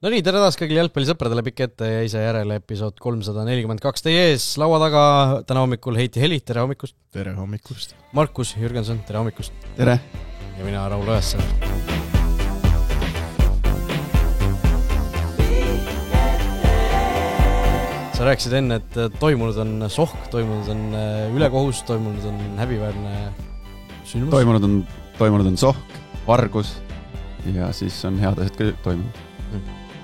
No nii, tere taas kõigile jalgpallisõpradele, pikk ette ja ise järele episood 342 teie ees. Laua taga täna hommikul Heiti Heli, tere hommikust. Tere hommikust. Markus Jürgenson, tere hommikust. Tere. Ja mina Raul Õessar. Sa rääkisid enne, et toimunud on sohk, toimunud on ülekohus, toimunud on häbiväärne sündmus. Toimunud on sohk, vargus ja siis on head asjad ka toimunud.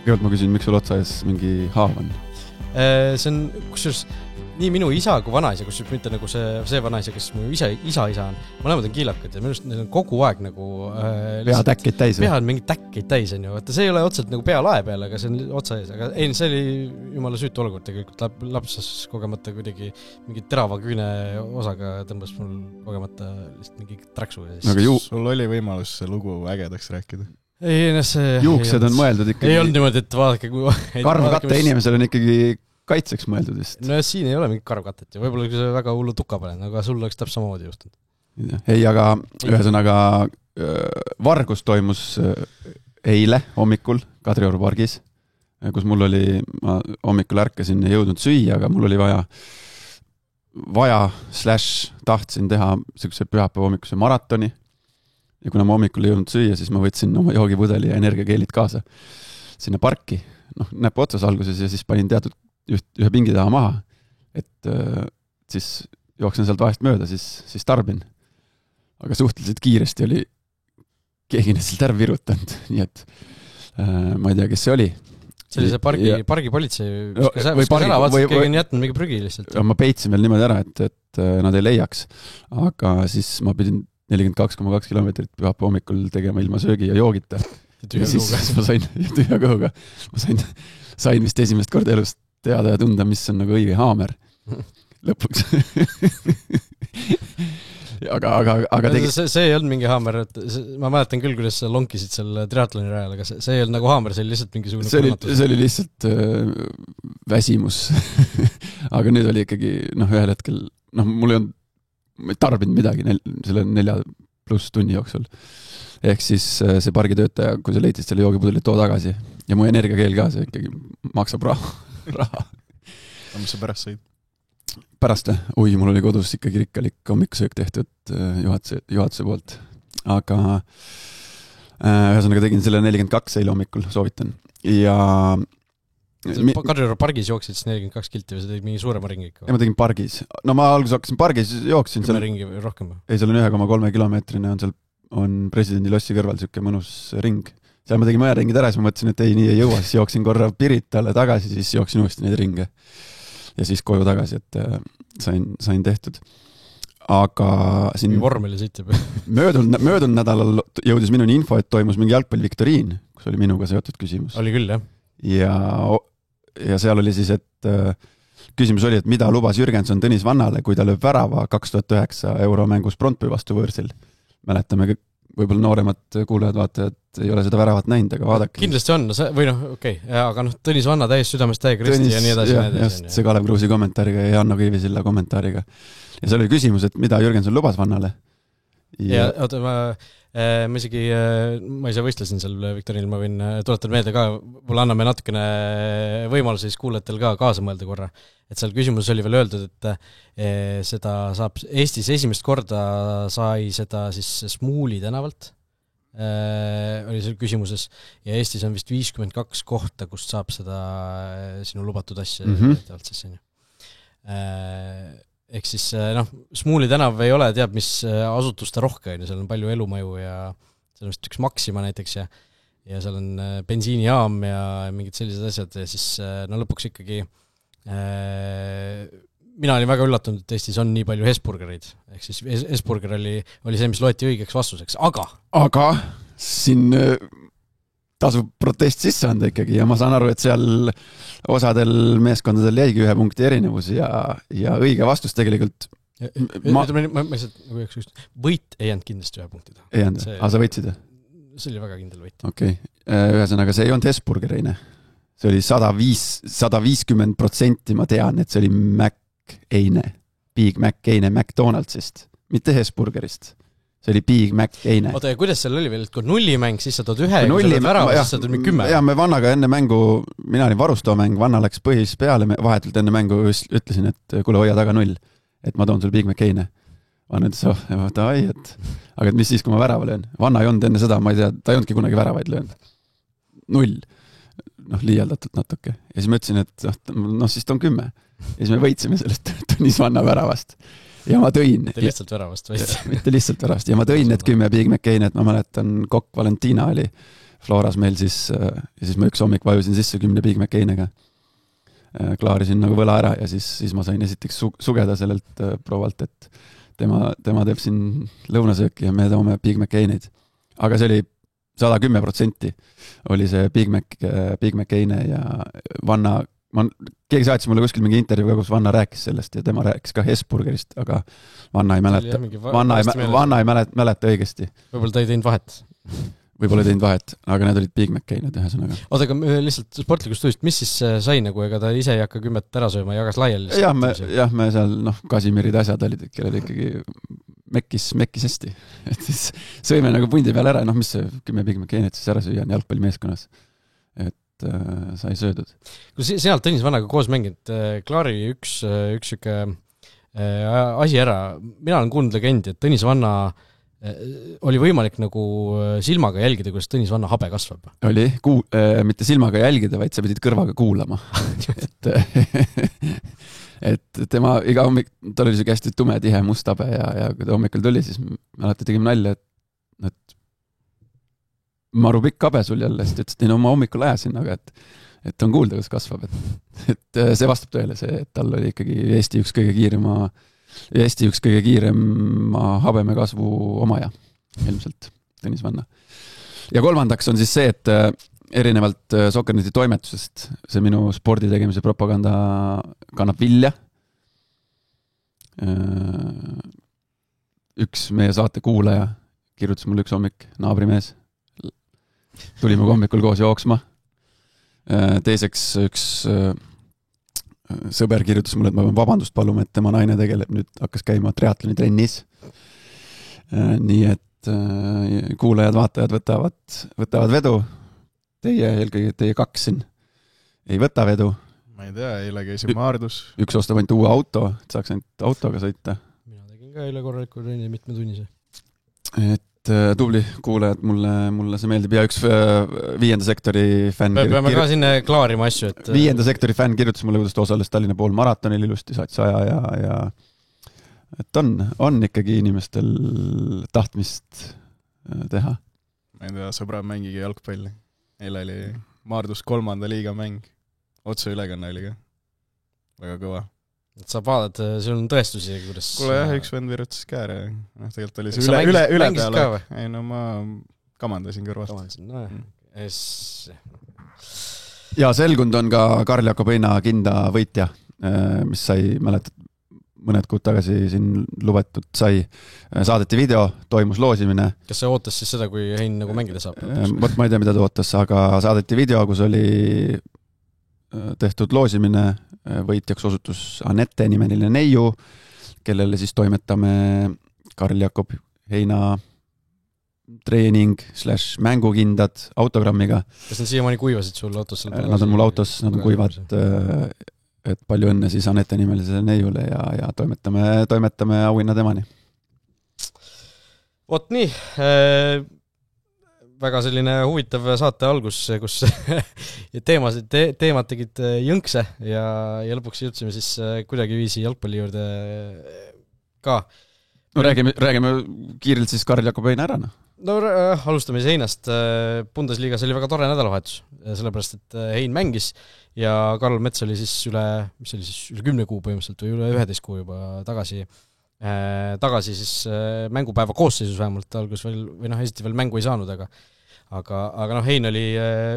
Kõigepealt ma küsin, miks sul otsa ees mingi haav on? See on, kusjuures nii minu isa kui vanaisa, kusjuures mitte nagu see vanaisa, kes mu isa on. Mõlemad on kiilakad ja minust neil on kogu aeg nagu peatäkkeid täis. Pea on mingi täkkeid täis, on ju. Vaata, see ei ole otseselt nagu pea lae peal, aga see on otsa ees. Aga ei, see oli jumala süütu olukord tegelikult. Lapsas kogemata kuidagi mingi terava küüne osaga tõmbas mul kogemata lihtsalt mingi traksu. Sul oli võimalus see lugu ägedaks rääkida? Ei, juuksed on mõeldud ikkagi. Ei olnud niimoodi, et vaadake kui... Karvkatte inimesel on ikkagi kaitseks mõeldud vist. No siin ei ole mingit karvkattet ja võib-olla kui see väga hullu tukka panen, aga sul oleks täpselt samamoodi juhtunud. Ei, aga ühesõnaga vargus toimus eile hommikul Kadrioru pargis, kus mul oli, ma hommikul ärkasin ja jõudnud süüa, aga mul oli tahtsin teha sellise pühapäeva hommikuse maratoni. Ja kuna ma hommikul ei jõudnud süüa, siis ma võtsin oma joogipudeli ja energiakeelid kaasa sinna parki, näpu otsas alguses ja siis panin teatud ühe pingi taha maha, et siis jooksen sealt vahest mööda, siis tarbin. Aga suhteliselt kiiresti oli keegi neist ära virutanud, nii et ma ei tea, kes see oli. See oli see pargi politsei, keegi on jätnud mingi prügi lihtsalt. Ma peitsin veel niimoodi ära, et nad ei leiaks, aga siis ma pidin 42,2 kilomeetrit pühapa hommikul tegema ilma söögi ja joogita. Ja siis ma sain tühja kõhuga. Ma sain vist esimest korda elust teada ja tunda, mis on nagu õige haamer. Lõpuks. aga see ei olnud mingi haamer. Ma mäletan küll, kuidas sa lonkisid seal triatloni rajal, aga see ei olnud nagu haamer, see oli lihtsalt mingisugune kurnatus. See oli lihtsalt väsimus. Aga nüüd oli ikkagi, ühel hetkel, mul ei olnud ma ei tarbinud midagi selle 4+ tunni jooksul. Ehk siis see pargitöötaja, kui sa leidsid selle joogipudeli, too tagasi. Ja mu energiakeel ka, see ikkagi maksab raha. Aga mis sa pärast said? Pärast, mul oli kodus ikkagi rikkalik hommikusöök tehtud juhatuse poolt. Aga ühesõnaga tegin selle 42 eile hommikul, soovitan. Ja Kadrioru pargis jooksid 42 kilti või sa tegid mingi suurema ringi ikka? Ja ma tegin pargis. Ma alguses hakkasin pargis, jooksin. 10 ringi või rohkem? Ei, seal on 1,3 kilomeetrine, on presidendi lossi kõrval siuke mõnus ring. Seal ma tegin mõja ringid ära, siis ma mõtlesin, et ei, nii ei jõua, siis jooksin korra Piritale tagasi, siis jooksin uuesti neid ringe. Ja siis koju tagasi, et sain tehtud. Aga siin... Vormeli sõitib. möödunud nädalal jõudis minuni info, et toimus mingi jalgpalliviktoriin, kus oli minuga seotud küsimus. Oli küll, jah. Ja seal oli siis, et küsimus oli, et mida lubas Jürgenson Tõnis Vannale, kui ta lööb värava 2009 euromängus Brøndby vastu võõrsil. Mäletame, võib-olla nooremad kuulajad vaatajad ei ole seda väravat näinud, aga vaadake. Kindlasti on, aga Tõnis Vanna täis südamest täie kristi ja nii edasi. Just, see Kalev Kruusi kommentaariga ja Janno Kiivisilla kommentaariga. Ja seal oli küsimus, et mida Jürgenson lubas Vannale. Ja oota, ma isegi, ma ise võistlesin seal Viktoriinil, ma võin tuletada meelde ka, mulle anname natukene võimaluse siis kuulajatel ka kaasa mõelda korra. Et seal küsimus oli veel öeldud, et seda saab Eestis esimest korda sai seda siis Smuuli tänavalt, oli seal küsimuses, ja Eestis on vist 52 kohta, kust saab seda sinu lubatud asja ehk siis, Smuuli tänav ei ole, teab, mis asutuste rohke on ja seal on palju elumaju ja seal on vist üks Maxima näiteks ja seal on bensiinijaam ja mingid sellised asjad ja siis lõpuks ikkagi mina olin väga üllatunud, et Eestis on nii palju Hesburgereid, ehk siis Hesburger oli see, mis loeti õigeks vastuseks, aga siin tasub protest sisse anda ikkagi ja ma saan aru, et seal osadel meeskondadel jäigi 1 punkti erinevus ja õige vastus tegelikult võit ei jäänud kindlasti 1 punktida. Ei jäänud, aga sa võitsid? See oli väga kindel võit. Okei, ühesõnaga see ei olnud Hesburgereine. See oli 150%, ma tean, et see oli Big Mac Eine McDonaldsist, mitte Hesburgerist. see oli Big Mac eine. Oota, ja kuidas seal oli veel, et kui nullimäng, siis sa tood ühe ja kui sa tood värava, siis sa tood 10. Ja me Vannaga enne mängu, mina olin varustoamäng, Vanna läks põhis peale, vahetult enne mängu ütlesin, et kuule, hoia taga 0, et ma toon sul Big Mac eine. Vanna ütles, aga mis siis, kui ma värava löön? Vanna ei olnud enne seda, ma ei tea, ta ei olnudki kunagi väravaid löönud. 0. Liialdatult natuke. Ja siis ma ütlesin, et siis toon 10. Ja siis me võitsime sellest Tõnis Vanna väravast. Ja ma tõin. Mitte lihtsalt väravast, vaid. Mitte lihtsalt väravast. Ja ma tõin need 10 Big Mac-eine, et ma mäletan, Kokk Valentina oli Floras meil siis, ja siis ma üks hommik vajusin sisse 10 Big Mac-einega. Klaarisin nagu võla ära ja siis ma sain esiteks sugeda sellelt provalt, et tema teeb siin lõunasööki ja me toome Big Mac-eineid. Aga see oli 110% oli see Big Mac-eine ja Vanna, keegi saatis mulle kuskil mingi intervjuuga, kus Vanna rääkis sellest ja tema rääkis ka Hesburgerist, aga Vanna ei mäleta õigesti. Võib-olla ta ei teinud vahet. Võib-olla ei teinud vahet, aga need olid Big Mac-eined ühesõnaga. Oota, aga lihtsalt sportlikust tujust, mis siis sai nagu, ega ta ise ei hakka 10 ära sööma, jagas laiali? Jah, me seal, Kasimirid asjad olid, kellel ikkagi mekkis hästi. Et siis sõime nagu pundi peal ära, mis see 10 Big Mac-einet siis ära süüa on jalgpallimeeskonnas. Et sai söödud. Kui sealt Tõnis Vannaga koos mänginud, Klaari üks süke asi ära, mina olen kuulnud legendi, et Tõnis Vanna oli võimalik nagu silmaga jälgida, kuidas Tõnis Vanna habe kasvab. Oli, mitte silmaga jälgida, vaid sa pidid kõrvaga kuulama. et tema iga hommik, tal oli see hästi tume, tihe must habe ja kui ta hommikul tuli, siis me alati tegime nalja, et maru pikk habe sul jälle, siis ta ütles, et ma hommikul ajasin, aga et on kuulda, kus kasvab. Et see vastab tõele see, et tal oli ikkagi Eesti üks kõige kiirema habeme kasvu omaja, ilmselt Tõnis Vanna. Ja kolmandaks on siis see, et erinevalt Sokkerneti toimetusest see minu spordi tegemise propaganda kannab vilja. Üks meie saate kuulaja kirjutas mulle üks hommik, naabrimees. Tulime hommikul koos jooksma. Teiseks üks sõber kirjutas mulle, et ma pean vabandust paluma, et tema naine tegeleb nüüd, hakkas käima triatloni trennis. Nii et kuulajad, vaatajad võtavad vedu. Eelkõige teie 2 siin ei võta vedu. Ma ei tea, eile käisin Maardus. Üks ostab ainult uue auto, et saaks ainult autoga sõita. Mina tegin ka eile korraliku trenni mitmetunnise. Et tubli kuulajad, mulle see meeldib. Ja üks 5. sektori fänn peame ka sinna klaarima asju, et 5. sektori fänn kirjutas mulle, kuidas ta osales Tallinna pool maratonil ilusti, saatis aja ja et on ikkagi inimestel tahtmist teha. Ma ei tea, sõbrad mängigi jalgpalli. Eile oli Maardus 3. liiga mäng. Otse ülekanne oli ka. Väga kõva. Et saab vaadata, sul on tõestusi, kuidas kuule jah, üks vend virutas kääre. Tegelikult oli see üle peale. Ei, no ma kamandasin kõrvast. Ja selgund on ka Karl Jakob Heina kinda võitja, mis sai, mäletad, mõned kuud tagasi siin lubatud sai. Saadeti video, toimus loosimine. Kas see ootas siis seda, kui Hein nagu mängida saab? Ma ei tea, mida ta ootas, aga saadeti video, kus oli tehtud loosimine, võitjaks osutus Anette nimeline neiu, kellele siis toimetame Karl Jakob Heina treening / mängukindad autogrammiga. Kas nad siiamaani kuivasid sul autos? Nad on mul autos, nad on kuivad, et palju õnne siis Anette nimelisele neiule ja toimetame auhinna temani. Vot nii, väga selline huvitav saate algus, kus teemad tegid jõnkse ja lõpuks jõudsime siis kuidagi viisi jalgpalli juurde ka. No räägime kiirelt siis Karl Jakob Heina ära. No alustame siis Heinast. Bundesliigas oli väga tore nädalavahetus, sellepärast et Hein mängis ja Karl Mets oli siis üle 10 kuu põhimõtteliselt või üle 11 kuu juba tagasi siis mängupäeva koosseisus vähemalt alguses veel, või esiti veel mängu ei saanud, aga Hein oli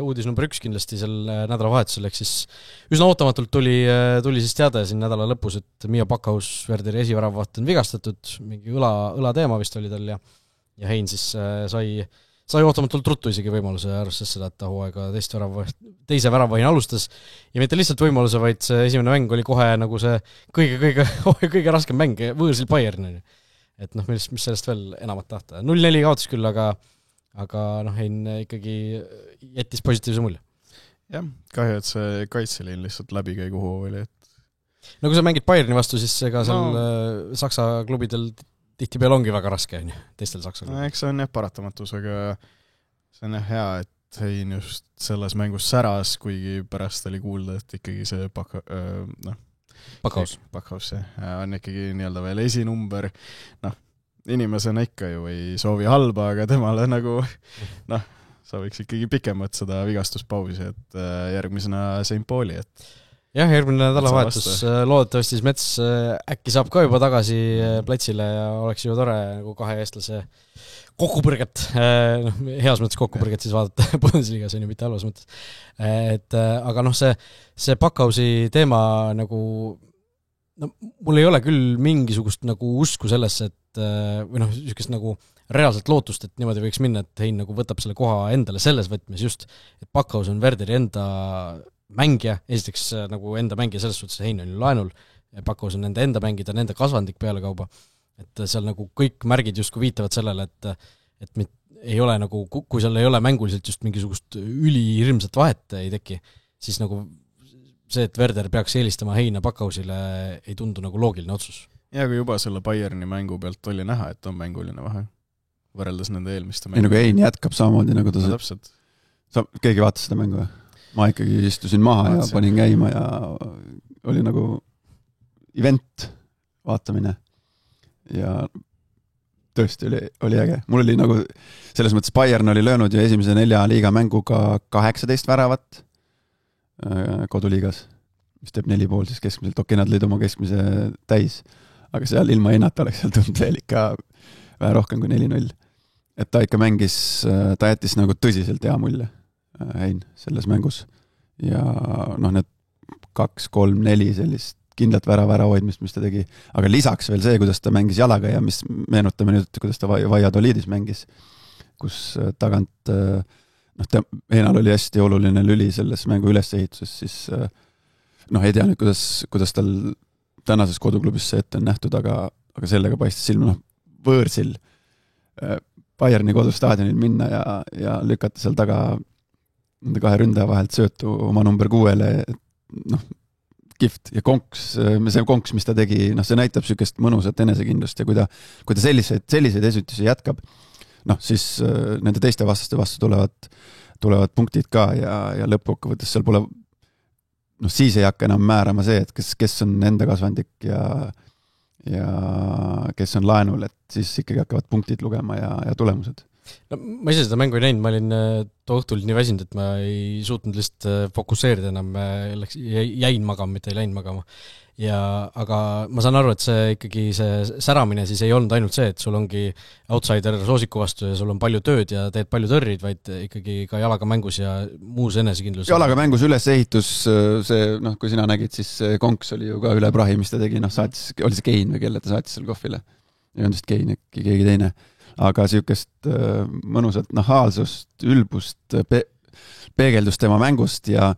uudis number 1 kindlasti sel nädalavahetusel, ehk siis üsna ootamatult tuli siis teada siin nädala lõpus, et Mio Backhaus, Werderi esiväravaht on vigastatud, mingi õla teema vist oli tal ja Hein siis sai ootamatult ruttu isegi võimaluse, arvestades seda, et ta hooaega teise väravahina alustas ja mitte lihtsalt võimaluse, vaid see esimene mäng oli kohe nagu see kõige raskem mäng võõrsil Bayern. et noh, mis sellest veel enamat tahta. 0-4 kaotas küll, aga noh, Hein ikkagi jättis positiivse mulje. Jah, kahju, et see kaitseliin lihtsalt läbikäiguhoo oli, et no kui sa mängid Bayerni vastu, siis ega seal Saksa klubidel tihtipeale ongi väga raske, teistel Saksa klubidel. Eks see on jah paratamattus, aga see on jah hea, et Hein just selles mängus säras, kuigi pärast oli kuulda, et ikkagi see Backhaus on ikkagi nii-öelda veel esinumber, noh, inimesena ikka ju ei soovi halba, aga temale nagu noh, sa võiks ikkagi pikemat seda vigastuspausi, et järgmisena St. Pauli, et jah, järgmine nädalavahetus loodetavasti siis Mets äkki saab ka juba tagasi platsile ja oleks ju tore nagu kahe eestlase kokkupõrget, heas mõttes kokkupõrget siis vaadata Bundesligas on ju mitte halvas mõttes. Aga noh, see Backhausi teema nagu, no mul ei ole küll mingisugust nagu usku sellesse, et või noh, niisugust nagu reaalselt lootust, et niimoodi võiks minna, et Hein nagu võtab selle koha endale selles võtmes just, et Backhaus on Werderi enda mängija, esiteks nagu enda mängija selles suhtes, Hein on ju laenul, Backhaus on nende enda mängida, nende kasvandik peale kauba, et seal nagu kõik märgid justkui viitavad sellele, et ei ole nagu, kui seal ei ole mänguliselt just mingisugust ülihirmsat vahet ei teki, siis nagu see, et Werder peaks eelistama Heina Backhausile, ei tundu nagu loogiline otsus. Ja kui juba selle Bayerni mängu pealt oli näha, et on mänguline vahe, võrreldes nende eelmiste mängu. Ei nagu Hein jätkab samamoodi nagu ta keegi vaatas seda mängu? Ma ikkagi istusin maha ja panin käima ja oli nagu event vaatamine ja tõesti oli äge. Mul oli nagu selles mõttes Bayern oli löönud ju esimese 4 liiga mänguga 18 väravat koduliigas, mis teeb 4,5 siis keskmiselt. Okei, nad lõid oma keskmise täis, aga seal ilma Heinata oleks seal tundnud veel ikka vähe rohkem kui 4-0. Et ta ikka mängis, ta jättis nagu tõsiselt hea mulje Hein selles mängus ja noh, need 2-3-4 sellist kindlat vära hoidmist, mis ta tegi, aga lisaks veel see, kuidas ta mängis jalaga ja mis meenutame nüüd, kuidas ta Valladolidis mängis, kus tagant Heinal oli hästi oluline lüli selles mängu ülesehituses, siis noh, ei tea nüüd, kuidas tal tänases koduklubis see ette on nähtud, aga sellega paistis silma võõrsil Bayerni kodustaadionil minna ja lükata seal taga nende kahe ründaja vahelt söötu oma number 6-le, noh, kihvt ja see konks, mis ta tegi, noh, see näitab sükest mõnusat enesekindlust ja kui ta selliseid esitusi jätkab, noh, siis nende teiste vastaste vastu tulevad punktid ka ja lõppkokkuvõttes seal pole, noh, siis ei hakka enam määrama see, et kes on enda kasvandik ja kes on laenul, et siis ikkagi hakkavad punktid lugema ja tulemused. No, ma ise seda mängu ei näinud, ma olin too õhtul nii väsinud, et ma ei suutnud lihtsalt fokusseerida enam, jäin magama, mitte ei läinud magama. Aga ma saan aru, et see ikkagi see säramine siis ei olnud ainult see, et sul ongi outsider soosiku vastu ja sul on palju tööd ja teed palju tõrrid, vaid ikkagi ka jalaga mängus ja muus enesekindlus. Jalaga mängus ülesehitus, see, noh, kui sina nägid, siis konks oli ju ka üle prahi, mis ta tegi, noh, oli see Kein või kelle ta saatis seal kohvile. Ei olnud vist Kein, äkki keegi teine. Aga sükest mõnusat nahaalsust, ülbust, peegeldust tema mängust ja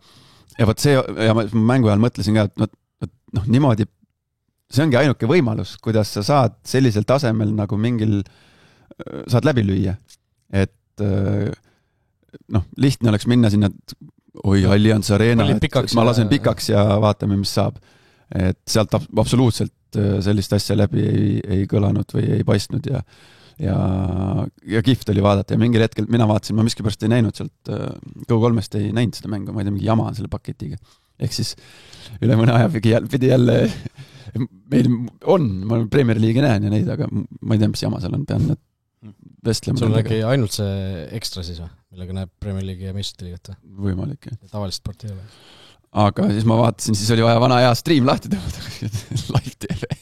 võt see, ja ma mängu ajal mõtlesin ka, et noh, niimoodi, see ongi ainuke võimalus, kuidas sa saad sellisel tasemel nagu saad läbi lüüa. Et noh, lihtne oleks minna sinna, Allianz Arena, et ma lasen pikaks ja vaatame, mis saab. Et sealt absoluutselt sellist asja läbi ei kõlanud või ei paistnud ja kihvt oli vaadata ja mingil hetkel mina vaatasin, ma miskipärast ei näinud sealt Go3-st ei näinud seda mängu, ma ei tea, mingi jama on selle paketiga. Ehk siis üle mõne aja pidi jälle meil on, ma Premier League näen ja neid, aga ma ei tea, mis jama seal on, pean vestlema. Sul on äkki ainult see ekstra siis või, millega näeb Premier League ja Meistrite liigat või? Võimalik, jah. Tavalist sporti ei ole. Aga siis ma vaatasin, siis oli vaja vana hea stream lahti tõmmata live TV.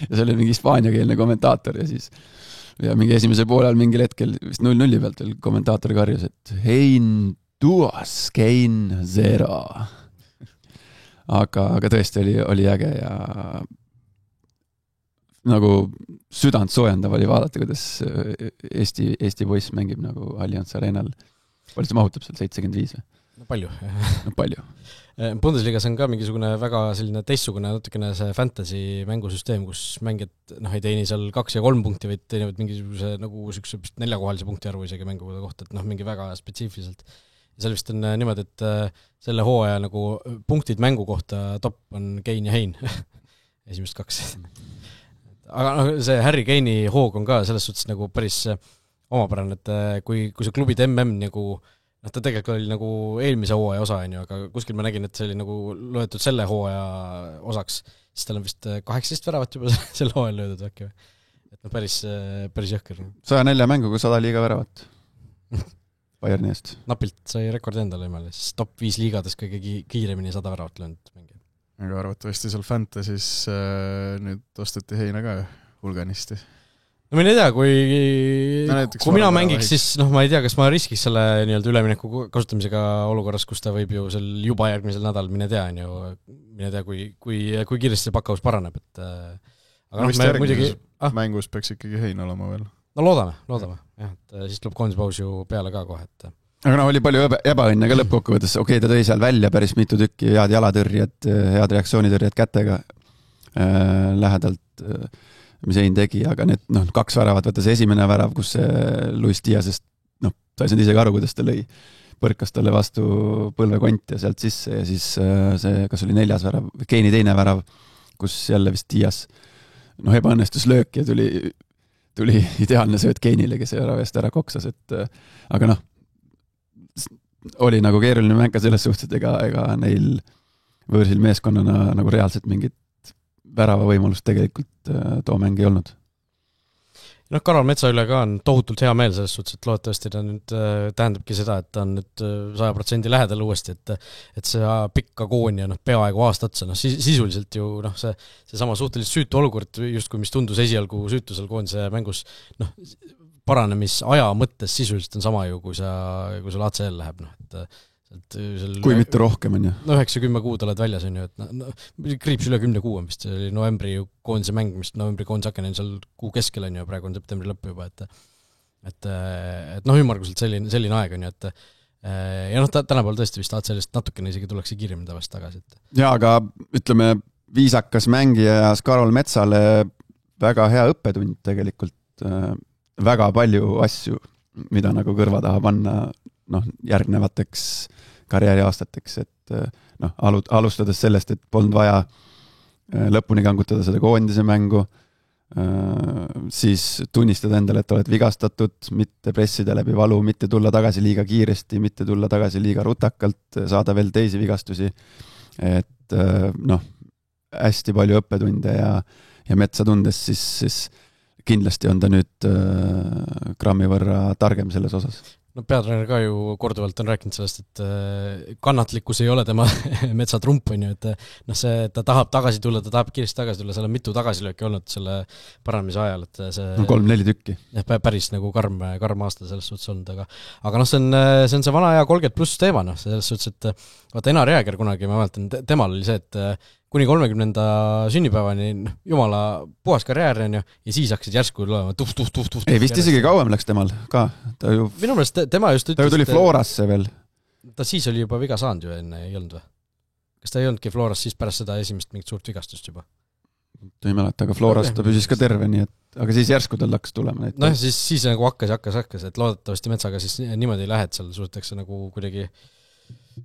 Ja see oli mingi hispaaniakeelne kommentaator ja mingi esimese poole ajal mingil hetkel vist 0-0 pealt veel kommentaator karjus, et Hein duas, Kein 0. Aga tõesti oli äge ja nagu südant soojendav oli vaadata, kuidas Eesti poiss mängib nagu Allianz Arenal. Palju see mahutab seal, 75 või? No palju. No palju. Bundesligas on ka mingisugune väga selline teistsugune natukene see fantasy mängusüsteem, kus mängijad ei teeni seal 2 ja 3 punkti, vaid teenivad mingisuguse nagu sükse 4-kohalise punkti arvu isegi mängude kohta, et mingi väga spetsiifiliselt. Ja seal vist on niimoodi, et selle hooaja nagu punktid mängu kohta top on Kane ja Hein. Esimest 2. Aga see Harry Kane'i hoog on ka selles suhtes nagu päris omapärane, et kui see klubid nagu ta tegelikult oli nagu eelmise hooaja osa, aga kuskil ma nägin, et see oli nagu loetud selle hooaja osaks, siis tal on vist 18 väravat juba selle hooajal löödud äkki. Et päris jõhker. 104 mänguga 100 liiga väravat Bayerni eest. Napilt sai rekordi endale imel, siis top 5 liigades kõige kiiremini 100 väravat löönud mängija. Aga arvatavasti seal Fantasy's nüüd osteti Heina ka hulganisti. No ma ei tea, kui mina mängiks, siis ma ei tea, kas ma riskiks selle nii-öelda ülemineku kasutamisega olukorras, kus ta võib ju seal juba järgmisel nädal, mine tea, kui kiiresti pakkaus paraneb. Aga vist järgmises mängus peaks ikkagi Hein olema veel. No loodame. Jah, et siis tuleb koondispaus ju peale ka kohe. Aga oli palju ebaõnne ka lõppkokkuvõttes. Okei, ta tõi seal välja päris mitu tükki, head jalatõrjed, head reaktsioonitõrjed kätega lähedalt, mis Hein tegi, aga need 2 väravat, võtta see esimene värav, kus see Luis Diasest, ta ei saanud isegi aru, kuidas ta lõi, põrkas talle vastu põlvekont ja sealt sisse ja siis see, kas oli 4. värav, Keini teine värav, kus jälle vist Dias ebaõnnestus löök ja tuli ideaalne sööt Keinile, kes eest ära koksas, et aga oli nagu keeruline mäng ka selles suhtes, et ega neil võõrsil meeskonnana nagu reaalselt mingit värava võimalust tegelikult too mäng ei olnud. Karol Metsa üle ka on tohutult hea meel selles suhtes, et loodetavasti ta nüüd tähendabki seda, et ta on nüüd 100% lähedal uuesti, et see pikka kooni ja peaaegu aasta otsa, sisuliselt ju see sama suhteliselt süütu olukord, justkui mis tundus esialgu süütusel koondise mängus, paranemisaja mõttes sisuliselt on sama ju, kui sul ACL läheb, kui mitte rohkem on ju. 9-10 kuud oled väljas on ju, et kriips üle 10 kuu on vist, see oli novembri koondise mäng, mis novembri koondise haken on seal kuu keskel on ju, praegu on septembri lõpp juba, et ümmarguselt selline aeg on ju, et ja tänapäeval tõesti vist ACL-ist natukene isegi tullakse kiiremini tavaliselt tagasi. Ja aga ütleme, viisakas mängija Karol Metsale väga hea õppetund tegelikult, väga palju asju, mida nagu kõrva taha panna järgnevateks karjääriaastateks, et alustades sellest, et polnud vaja lõpuni kangutada seda koondise mängu, siis tunnistada endale, et oled vigastatud, mitte pressida läbi valu, mitte tulla tagasi liiga kiiresti, mitte tulla tagasi liiga rutakalt, saada veel teisi vigastusi, et hästi palju õppetunde ja Metsa tundes siis kindlasti on ta nüüd grammi võrra targem selles osas. Peatreener ka ju korduvalt on rääkinud sellest, et kannatlikkus ei ole tema Metsa trump on ju, et see, ta tahab tagasi tulla, ta tahab kiiresti tagasi tulla, seal on mitu tagasilööki olnud selle paranemise ajal, et see 3-4 tükki. Päris nagu karm aasta selles suhtes olnud, aga see on see vana aja 30+ teema, selles suhtes, et vaata Enar Jääger kunagi, ma mäletan, temal oli see, et kuni 30. sünnipäevani jumala puhas karjäär on ju, ja siis hakkasid järsku olema tuff. Ei, vist isegi kauem läks temal ka. Minu meelest tema just ütles... Ta tuli Florasse veel. Ta siis oli juba viga saanud ju enne, ei olnud või? Kas ta ei olnudki Floras siis pärast seda esimest mingit suurt vigastust juba? Ta ei mäleta, aga Floras ta püsis ka terve, nii et... Aga siis järsku tal hakkas tulema. Siis nagu hakkas, et loodetavasti Metsaga siis niimoodi ei lähe, et seal suudetakse nagu kuidagi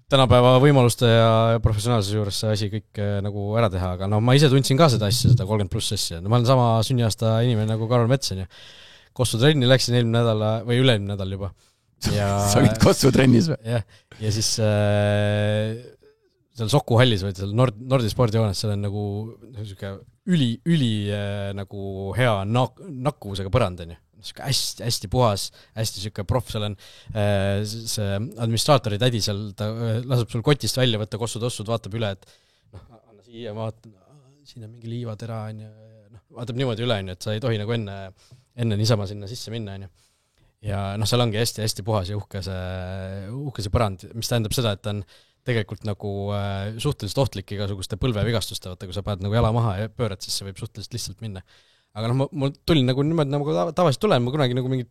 tänapäeva võimaluste ja professionaalsuse juures see asi kõik nagu ära teha, aga ma ise tundsin ka seda asja, seda 30+ asja. Ma olen sama sünniaasta inimene nagu Karol Mets, on ju. Kossu trenni läksin eelmine nädal või üle-eelmine nädal juba. Sa olid Kossu trennis või? Ja siis seal Soku hallis või seal Nordi spordihoones, seal on nagu üli nagu hea nakkuvusega põrand, on ju. Hästi puhas, hästi siuke proff, seal on see administraatori tädi seal, ta laseb sul kotist välja võtta Kossu-tossud, vaatab üle, et anna siia, vaatan, siin on mingi liivatera, vaatab niimoodi üle, et sa ei tohi nagu enne niisama sinna sisse minna, on ju. Ja seal ongi hästi puhas ja uhke see põrand, mis tähendab seda, et ta on tegelikult nagu suhteliselt ohtlik igasuguste põlvevigastuste, vaata, kui sa paned nagu jala maha ja pöörad, siis see võib suhteliselt lihtsalt minna. aga noh, ma tulin nagu niimoodi nagu tavaliselt tulen, ma kunagi nagu mingit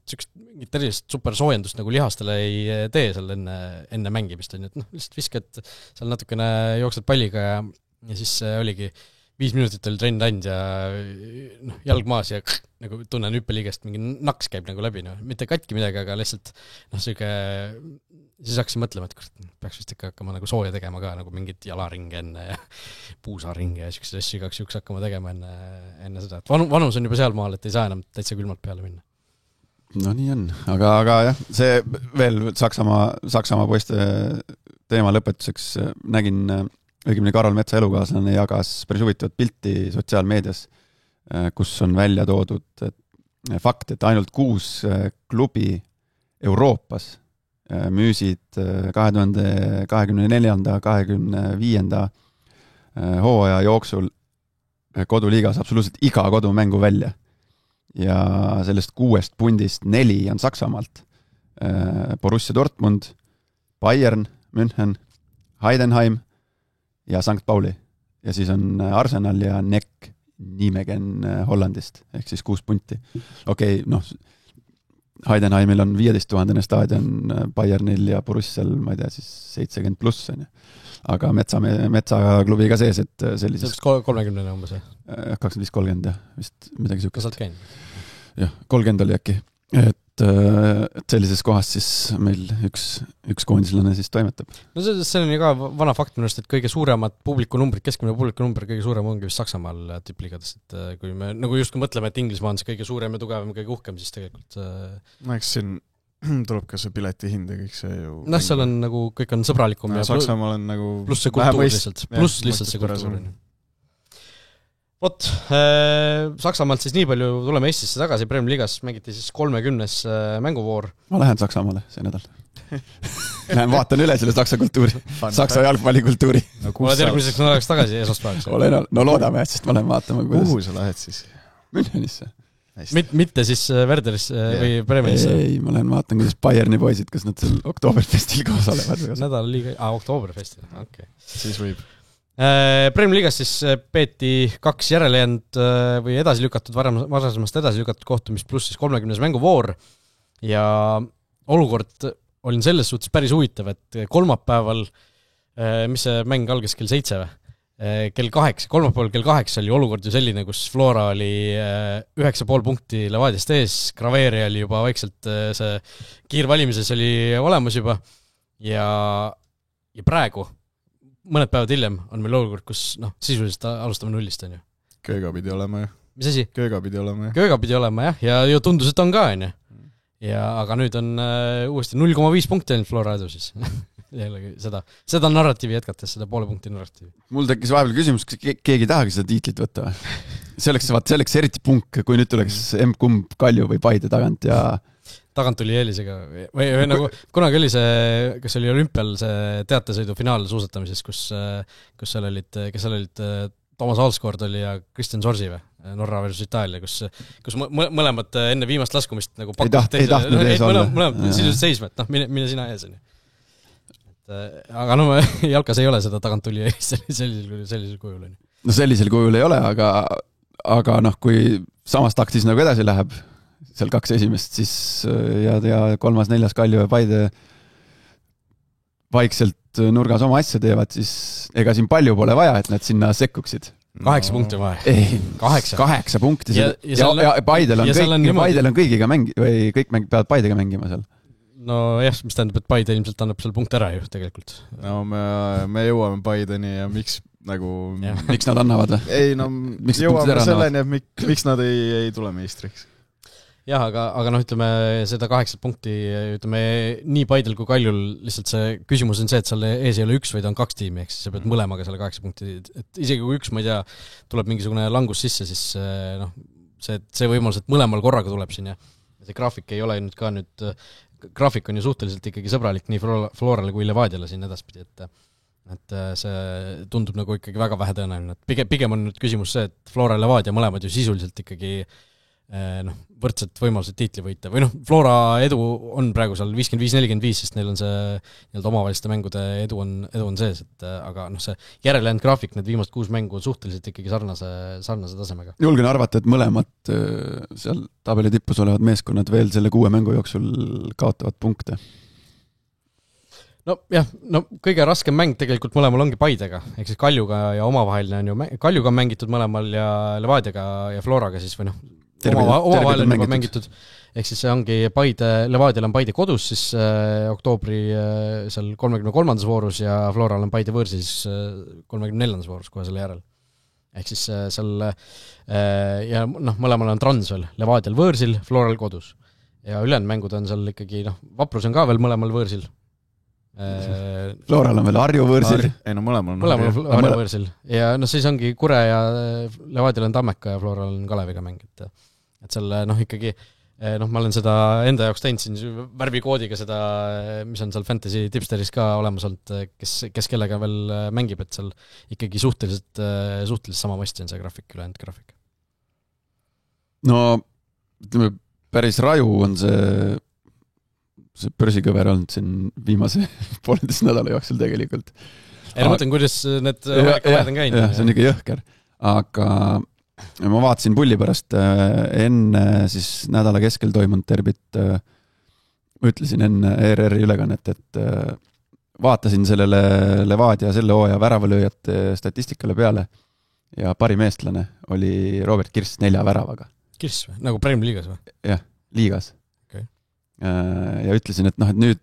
tervist super soojendust nagu lihastele ei tee seal enne mängimist, on ju, et noh, lihtsalt viskad seal natukene jooksed palliga ja siis oligi 5 minutit oli trenn läinud ja noh, jalg maas ja nagu tunnen hüppeliigest, mingi naks käib nagu läbi, no mitte katki midagi, aga lihtsalt noh, siis hakkasin mõtlema, et peaks vist ikka hakkama nagu sooja tegema ka, nagu mingit jalaringe enne ja puusaringe ja siukseid asju igaks juhuks hakkama tegema enne seda, et vanus on juba seal maal, et ei saa enam täitsa külmalt peale minna. No nii on, aga jah, see veel Saksamaa poiste teema lõpetuseks nägin, õigemini Karol Metsa elukaaslane jagas päris huvitavat pilti sotsiaalmeedias, kus on välja toodud fakt, et ainult 6 klubi Euroopas müüsid 2024-2025 hooaja jooksul koduliigas absoluutselt iga kodumängu välja. Ja sellest 6 pundist 4 on Saksamaalt. Borussia Dortmund, Bayern, München, Heidenheim ja St. Pauli. Ja siis on Arsenal ja NEC Nijmegen Hollandist, ehk siis 6 punti. Okei, noh, Heidenheimil on 15 000 staadion, Bayernil ja Borussial, ma ei tea, siis 70 pluss, on ju. Aga Metsa-klubi ka sees, et sellises... 30 umbes, 25-30, jah, vist midagi sükast. Kas olet käinud? Jah, 30 oli äkki. Et sellises kohas siis meil üks koondislane siis toimetab. No see on ju ka vana fakt minust, et kõige suuremad publikunumbrid, keskmine publikunumber kõige suurem ongi vist Saksamaal tipliigades, et kui me nagu just mõtleme, et Inglismaa on see kõige suurem ja tugevam, kõige uhkem, siis tegelikult no eks siin tuleb ka see pileti hind ja kõik see ju... Noh, seal on nagu, kõik on sõbralikum ja Saksamaal on nagu... Pluss see kultuur lihtsalt, pluss lihtsalt see kultuur. Vot, Saksamaalt siis nii palju tuleme Eestisse tagasi, Premier Liigas mängiti siis 30. mänguvoor. Ma lähen Saksamaale see nädal. Lähen vaatan üle selle Saksa kultuuri, Saksa jalgpallikultuuri. Oled järgmiseks nädalaks tagasi esmaspäevaks? No loodame, sest ma lähen vaatama, kuidas... Kuhu sa lähed siis? Münchenisse. Mitte siis Werderisse või Bremenisse? Ei, ma lähen vaatan, kuidas Bayerni poisid, kas nad seal Oktoberfestil ka osalevad. Nädal liiga... Oktoberfestil, okei. Siis võib. Premier Liigas siis peeti 2 järelejäänud või edasi lükatud, varasemast edasi lükatud kohtumist pluss siis 30. mänguvoor ja olukord olin selles suhtes päris huvitav, et kolmapäeval, mis see mäng algas kell 7 või? Kell 8, kolmapäeval kell 8 oli olukord ju selline, kus Flora oli 9,5 punkti Levadiast ees, Graveeri oli juba vaikselt see kiirvalimises oli olemas juba ja praegu mõned päevad hiljem on meil olukord, kus noh, sisuliselt alustame nullist, on ju. Kööga pidi olema, jah. Mis asi? Kööga pidi olema, jah. Ja ju tundus, et on ka, on ju. Aga nüüd on uuesti 0,5 punkti ainult Flora edu siis. Jällegi seda narratiivi jätkates, seda poole punkti narratiivi. Mul tekkis vahepeal küsimus, kas keegi tahagi seda tiitlit võtta? See oleks eriti punk, kui nüüd tuleks M-kumb Kalju või Paide tagant ja... Tagant tuli eelisega või nagu kunagi oli see, kas oli olümpial see teatesõidu finaal suusatamises, kus seal olid Toomas Alskord oli ja Kristjan Sorsi või Norra versus Itaalia, kus mõlemad enne viimast laskumist nagu ei tahtnud ees olla. Mõlemad sisuliselt seisma, et noh, mine sina ees. Aga no jalkas ei ole seda tagant tuli sellisel kujul. No sellisel kujul ei ole, aga noh, kui samas taktis nagu edasi läheb, seal 2 esimest, siis ja 3., 4. Kalju ja Paide vaikselt nurgas oma asja teevad, siis ega siin palju pole vaja, et nad sinna sekkuksid. 8 punkti vaja. Ei, 8 punkti. Ja Paidel on kõigiga või kõik peavad Paidega mängima seal. No jah, mis tähendab, et Paide ilmselt annab seal punkt ära ju tegelikult. No me jõuame Paideni ja miks nagu... Miks nad annavad või? Ei, no jõuame selleni, et miks nad ei tule meistriks. Jah, aga noh, ütleme, seda 8 punkti, ütleme, nii Paidel kui Kaljul lihtsalt see küsimus on see, et seal ees ei ole 1, vaid on 2 tiimi, eks sa pead mõlemaga selle 8 punkti, et isegi kui 1, ma ei tea, tuleb mingisugune langus sisse, siis noh, see võimalus, et mõlemal korraga tuleb siin ja see graafik ei ole nüüd graafik on ju suhteliselt ikkagi sõbralik nii Florale kui Levadiale siin edaspidi, et see tundub nagu ikkagi väga vähe tõenäoline, et pigem on nüüd küsimus see, et Flora ja Levadia mõlemad ju sisuliselt ikkagi võrdset võimalused tiitli võita või Flora edu on praegu seal 55-45, sest neil on see nii-öelda omavaheliste mängude edu on sees, et aga see järelejäänud graafik, need viimased 6 mängu on suhteliselt ikkagi sarnase tasemega. Julgen arvata, et mõlemad seal tabeli tippus olevad meeskonnad veel selle 6 mängu jooksul kaotavad punkte. Kõige raskem mäng tegelikult mõlemal ongi Paidega, ehk siis Kaljuga ja omavaheline on ju, Kaljuga on mängitud mõlemal ja Levadiaga ja Floraga siis või omavahel on juba mängitud, ehk siis see ongi Levadial on Paide kodus siis oktoobri seal 33. voorus ja Floral on Paide võõrsil siis 34. voorus kohe selle järel. Ehk siis seal ja mõlemal on trans veel, Levadial võõrsil, Floral kodus. Ja ülejäänud mängud on seal ikkagi, Vaprus on ka veel mõlemal võõrsil. Floral on veel Harju võõrsil. Mõlemal on Harju võõrsil. Ja siis ongi Kure ja Levadial on Tammeka ja Floral on Kaleviga mäng. Et seal ikkagi, ma olen seda enda jaoks teinud siin värvikoodiga seda, mis on seal Fantasy Tipsteris ka olemas olnud, kes kellega veel mängib, et seal ikkagi suhteliselt sama masti on see graafik, ülejäänud graafik. Ütleme, päris raju on see börsikõver olnud siin viimase 1,5 nädala jooksul tegelikult. Ma mõtlen, kuidas need kõvered on käinud. See on ikka jõhker, aga ma vaatasin pulli pärast enne siis nädala keskel toimunud derbit, ütlesin enne ERR-i ülekannet, et vaatasin sellele Levadia selle hooaja väravalööjate statistikale peale ja parim eestlane oli Robert Kirss 4 väravaga. Kirss või? Nagu Premier Liigas või? Jah, liigas. Okay. Ja ütlesin, et et nüüd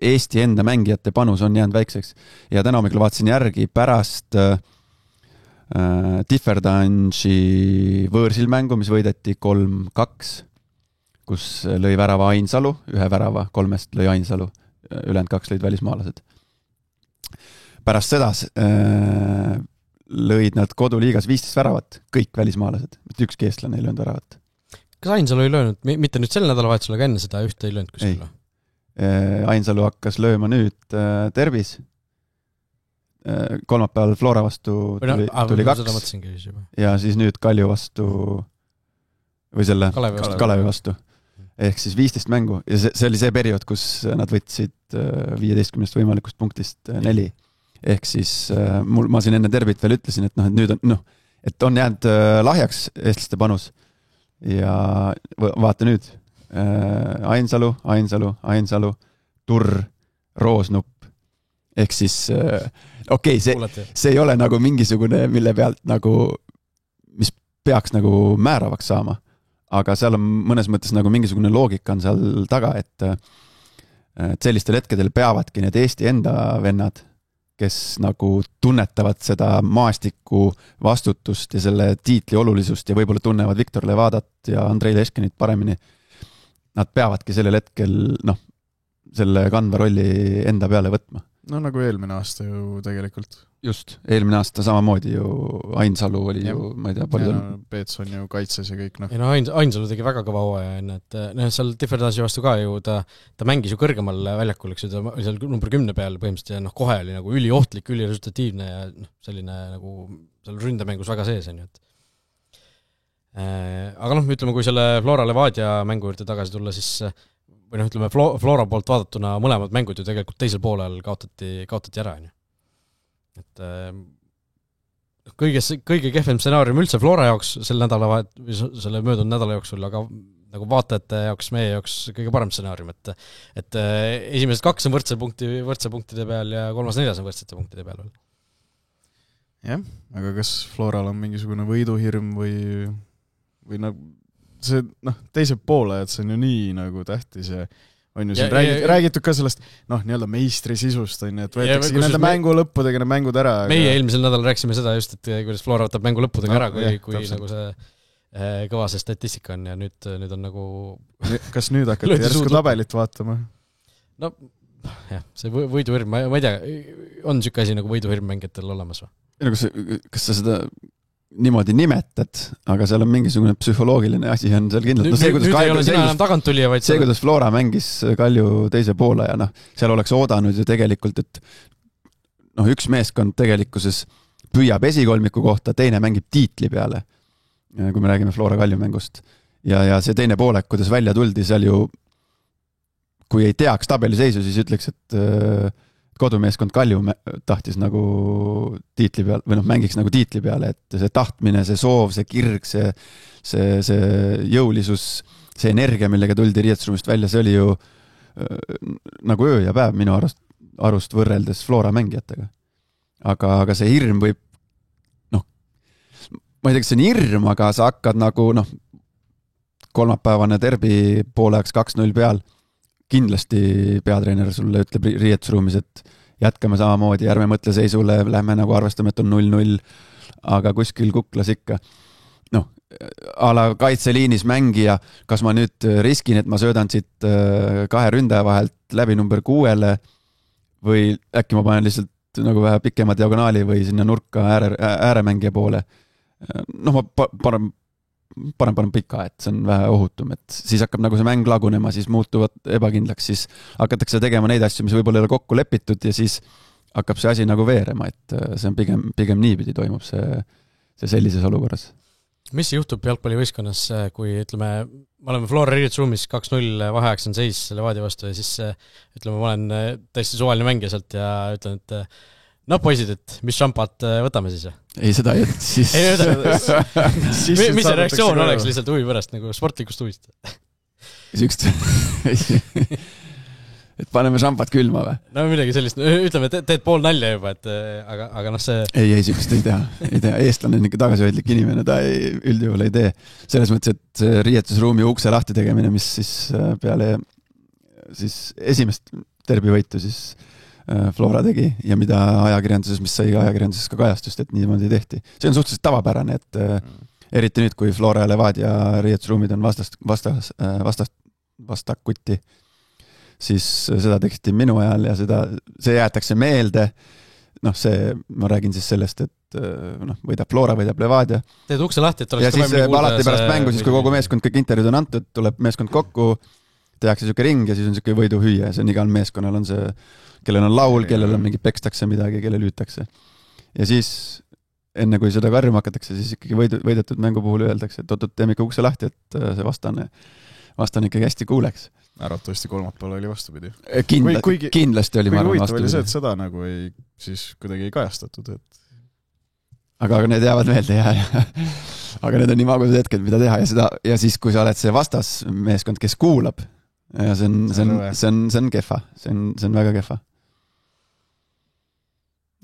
Eesti enda mängijate panus on jäänud väikseks ja täna hommikul vaatasin järgi pärast Differdange'i võõrsil mängu, mis võideti 3-2, kus lõi värava Ainsalu, 1 värava 3 lõi Ainsalu, ülejäänud 2 lõid välismaalased. Pärast seda lõid nad koduliigas 15 väravat, kõik välismaalased, mitte ükski eestlane ei löönud väravat. Kas Ainsalu ei löönud, mitte nüüd sel nädalavahetusel, aga enne seda ühte ei löönud kuskil? Ainsalu hakkas lööma nüüd derbis. Kolmapäeval Flora vastu tuli 2 ja siis nüüd Kalju vastu või selle Kalevi vastu. Ehk siis 15 mängu ja see oli see periood, kus nad võtsid 15 võimalikust punktist 4. Ehk siis ma siin enne derbit veel ütlesin, et nüüd on, et on jäänud lahjaks eestlaste panus ja vaata nüüd Ainsalu, Turr, Roosnupp, ehk siis okei, see ei ole nagu mingisugune, mille pealt nagu, mis peaks nagu määravaks saama, aga seal on mõnes mõttes nagu mingisugune loogika on seal taga, et sellistel hetkedel peavadki need Eesti enda vennad, kes nagu tunnetavad seda maastiku vastutust ja selle tiitli olulisust ja võib-olla tunnevad Viktor Levadat ja Andrei Leškenit paremini. Nad peavadki sellel hetkel selle kandva rolli enda peale võtma. Nagu eelmine aasta ju tegelikult. Just, eelmine aasta samamoodi ju Ainsalu oli ju, ma ei tea, palju Peetson ju kaitses ja kõik . Ainsalu tegi väga kõva hooaja enne, et seal Differdange'i vastu ka ju ta mängis ju kõrgemal väljakul, eks ju, ta oli seal number 10 peal põhimõtteliselt ja kohe oli nagu üliohtlik, üliresultatiivne ja selline nagu seal ründamängus väga sees on ju, et aga ütleme, kui selle Flora Levadia mängu juurde tagasi tulla, siis või ütleme, Flora poolt vaadatuna mõlemad mängud ju tegelikult teisel poolel kaotati ära, on ju. Et kõige kehvem stsenaarium üldse Flora jaoks selle möödunud nädala jooksul, aga nagu vaatajate jaoks, meie jaoks kõige parem stsenaarium, et esimesed 2 on võrdse punktide peal ja 3-4 on võrdsete punktide peal veel. Jah, aga kas Floral on mingisugune võiduhirm või see teise poole, et see on ju nii nagu tähtis ja on ju siin räägitud ka sellest nii-öelda meistri sisust, on ju, et võetakse nende mängu lõppudega need mängud ära. Meie eelmisel nädal rääkisime seda just, et kuidas Flora võtab mängu lõppudega ära, kui nagu see kõva see statistika on ja nüüd on nagu kas nüüd hakkati järsku tabelit vaatama? Jah, see võiduhirm, ma ei tea, on niisugune asi nagu võiduhirm mängijatel olemas või? Kas sa seda niimoodi nimetad, aga seal on mingisugune psühholoogiline asi on seal kindlalt. Nüüd ei ole sina enam tagantulija, vaid see, kuidas Flora mängis Kalju teise poole ja seal oleks oodanud ju tegelikult, et üks meeskond tegelikkuses püüab esikolmiku kohta, teine mängib tiitli peale. kui me räägime Flora Kalju mängust. Ja see teine poolek, kuidas välja tuldi, seal ju, kui ei teaks tabeliseisu, siis ütleks, et kodumeeskond Kalju tahtis nagu tiitli peal, või mängiks nagu tiitli peale, et see tahtmine, see soov, see kirg, see jõulisus, see energia, millega tuldi riietusruumist välja, see oli ju nagu öö ja päev minu arust võrreldes Flora mängijatega. Aga see hirm võib, ma ei tea, kas see on hirm, aga sa hakkad nagu, kolmapäevane derbi pooleks 2-0 peal, kindlasti peatreener sulle ütleb riietusruumis, et jätkame samamoodi, ärme mõtle seisule, lähme nagu arvestame, et on 0-0, aga kuskil kuklas ikka. A la kaitseliinis mängija, kas ma nüüd riskin, et ma söödan siit 2 ründaja vahelt läbi number 6-le või äkki ma panen lihtsalt nagu vähe pikema diagonaali või sinna nurka ääremängija poole. Ma parem pika, et see on vähe ohutum, et siis hakkab nagu see mäng lagunema, siis muutuvad ebakindlaks, siis hakatakse tegema neid asju, mis võib-olla ei ole kokku lepitud ja siis hakkab see asi nagu veerema, et see on pigem niipidi toimub see sellises olukorras. Mis juhtub jalgpallivõistkonnas, kui ütleme, me oleme Flora riietusruumis 2-0 vaheajaks on seis Levadia vastu ja siis ütleme, ma olen täiesti suvaline mängija sealt ja ütlen, et poisid, et mis šampat võtame siis? Ei, seda ei, siis... mis see reaktsioon oleks lihtsalt huvi pärast, nagu sportlikust huvist? Sükst... et paneme šampat külma või? No midagi sellist, ütleme, teed pool nalja juba, et aga see... Ei, sükst ei tea. Eestlane on ikka tagasihoidlik inimene, ta üldjuhul ei tee. Selles mõttes, et riietusruumi ukse lahti tegemine, mis siis peale siis esimest derbivõitu siis Flora tegi ja mida ajakirjanduses, mis sai ajakirjanduses ka kajastust, et niimoodi tehti. See on suhteliselt tavapärane, et eriti nüüd, kui Flora ja Levadia riietusruumid on vastakutti, siis seda tehti minu ajal ja see jäetakse meelde. Ma räägin siis sellest, et võidab Flora, võidab Levadia. Teed ukse lahti, et oleks ja siis alati pärast mängu, siis kui kogu meeskond kõik intervjuud on antud, tuleb meeskond kokku, tehakse siuke ring ja siis on siuke võiduhüüe ja see on igal meeskonnal on see, kellel on laul, kellel on mingi pekstakse midagi, kellel hüütakse. Ja siis enne kui seda karjuma hakatakse, siis ikkagi võidetud mängu puhul öeldakse, et oot, teeme ikka ukse lahti, et see vastane ikkagi hästi kuuleks. Äratavasti kolmapäeval oli vastupidi. Kindlasti oli marvan vastupidi. Oli see, et seda nagu siis kuidagi ei kajastatud. Et... Aga need jäävad meelde ja aga need on nii magusad hetked, mida teha ja siis, kui sa oled see vastasmeeskond, kes kuulab, ja see on kehva, see on väga kehva.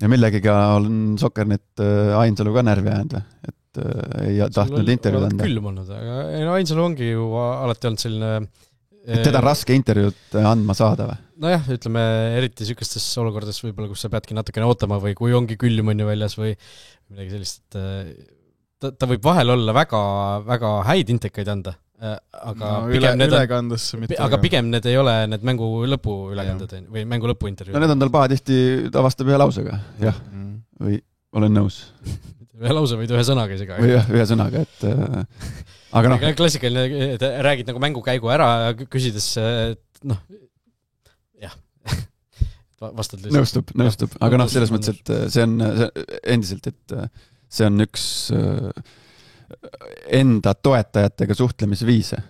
Ja millegiga on Soccernet Ainsalu ka närvi jäänud, et ei tahtnud intervjuud anda. Külm olnud, aga Ainsalu ongi ju alati olnud selline... Et teda on raske intervjuud andma saada või? Nojah, ütleme, eriti sükestes olukordades võib-olla, kus sa peadki natukene ootama või kui ongi külm on ju väljas või midagi sellist, ta võib vahel olla väga, väga häid intekaid anda, aga pigem need ei ole need mängu lõpu ülekanded või mängu lõpu intervjuud. No need on tal pahatihti, ta vastab ühe lausega, jah, või olen nõus. Ühe lause võid ühe sõnaga isegi. Või ühe sõnaga, et... Aga klassikaline, et räägid nagu mängukäigu ära ja küsides, jah, vastad lihtsalt. Nõustub, aga selles mõttes, et see on endiselt, et see on üks enda toetajatega suhtlemisviise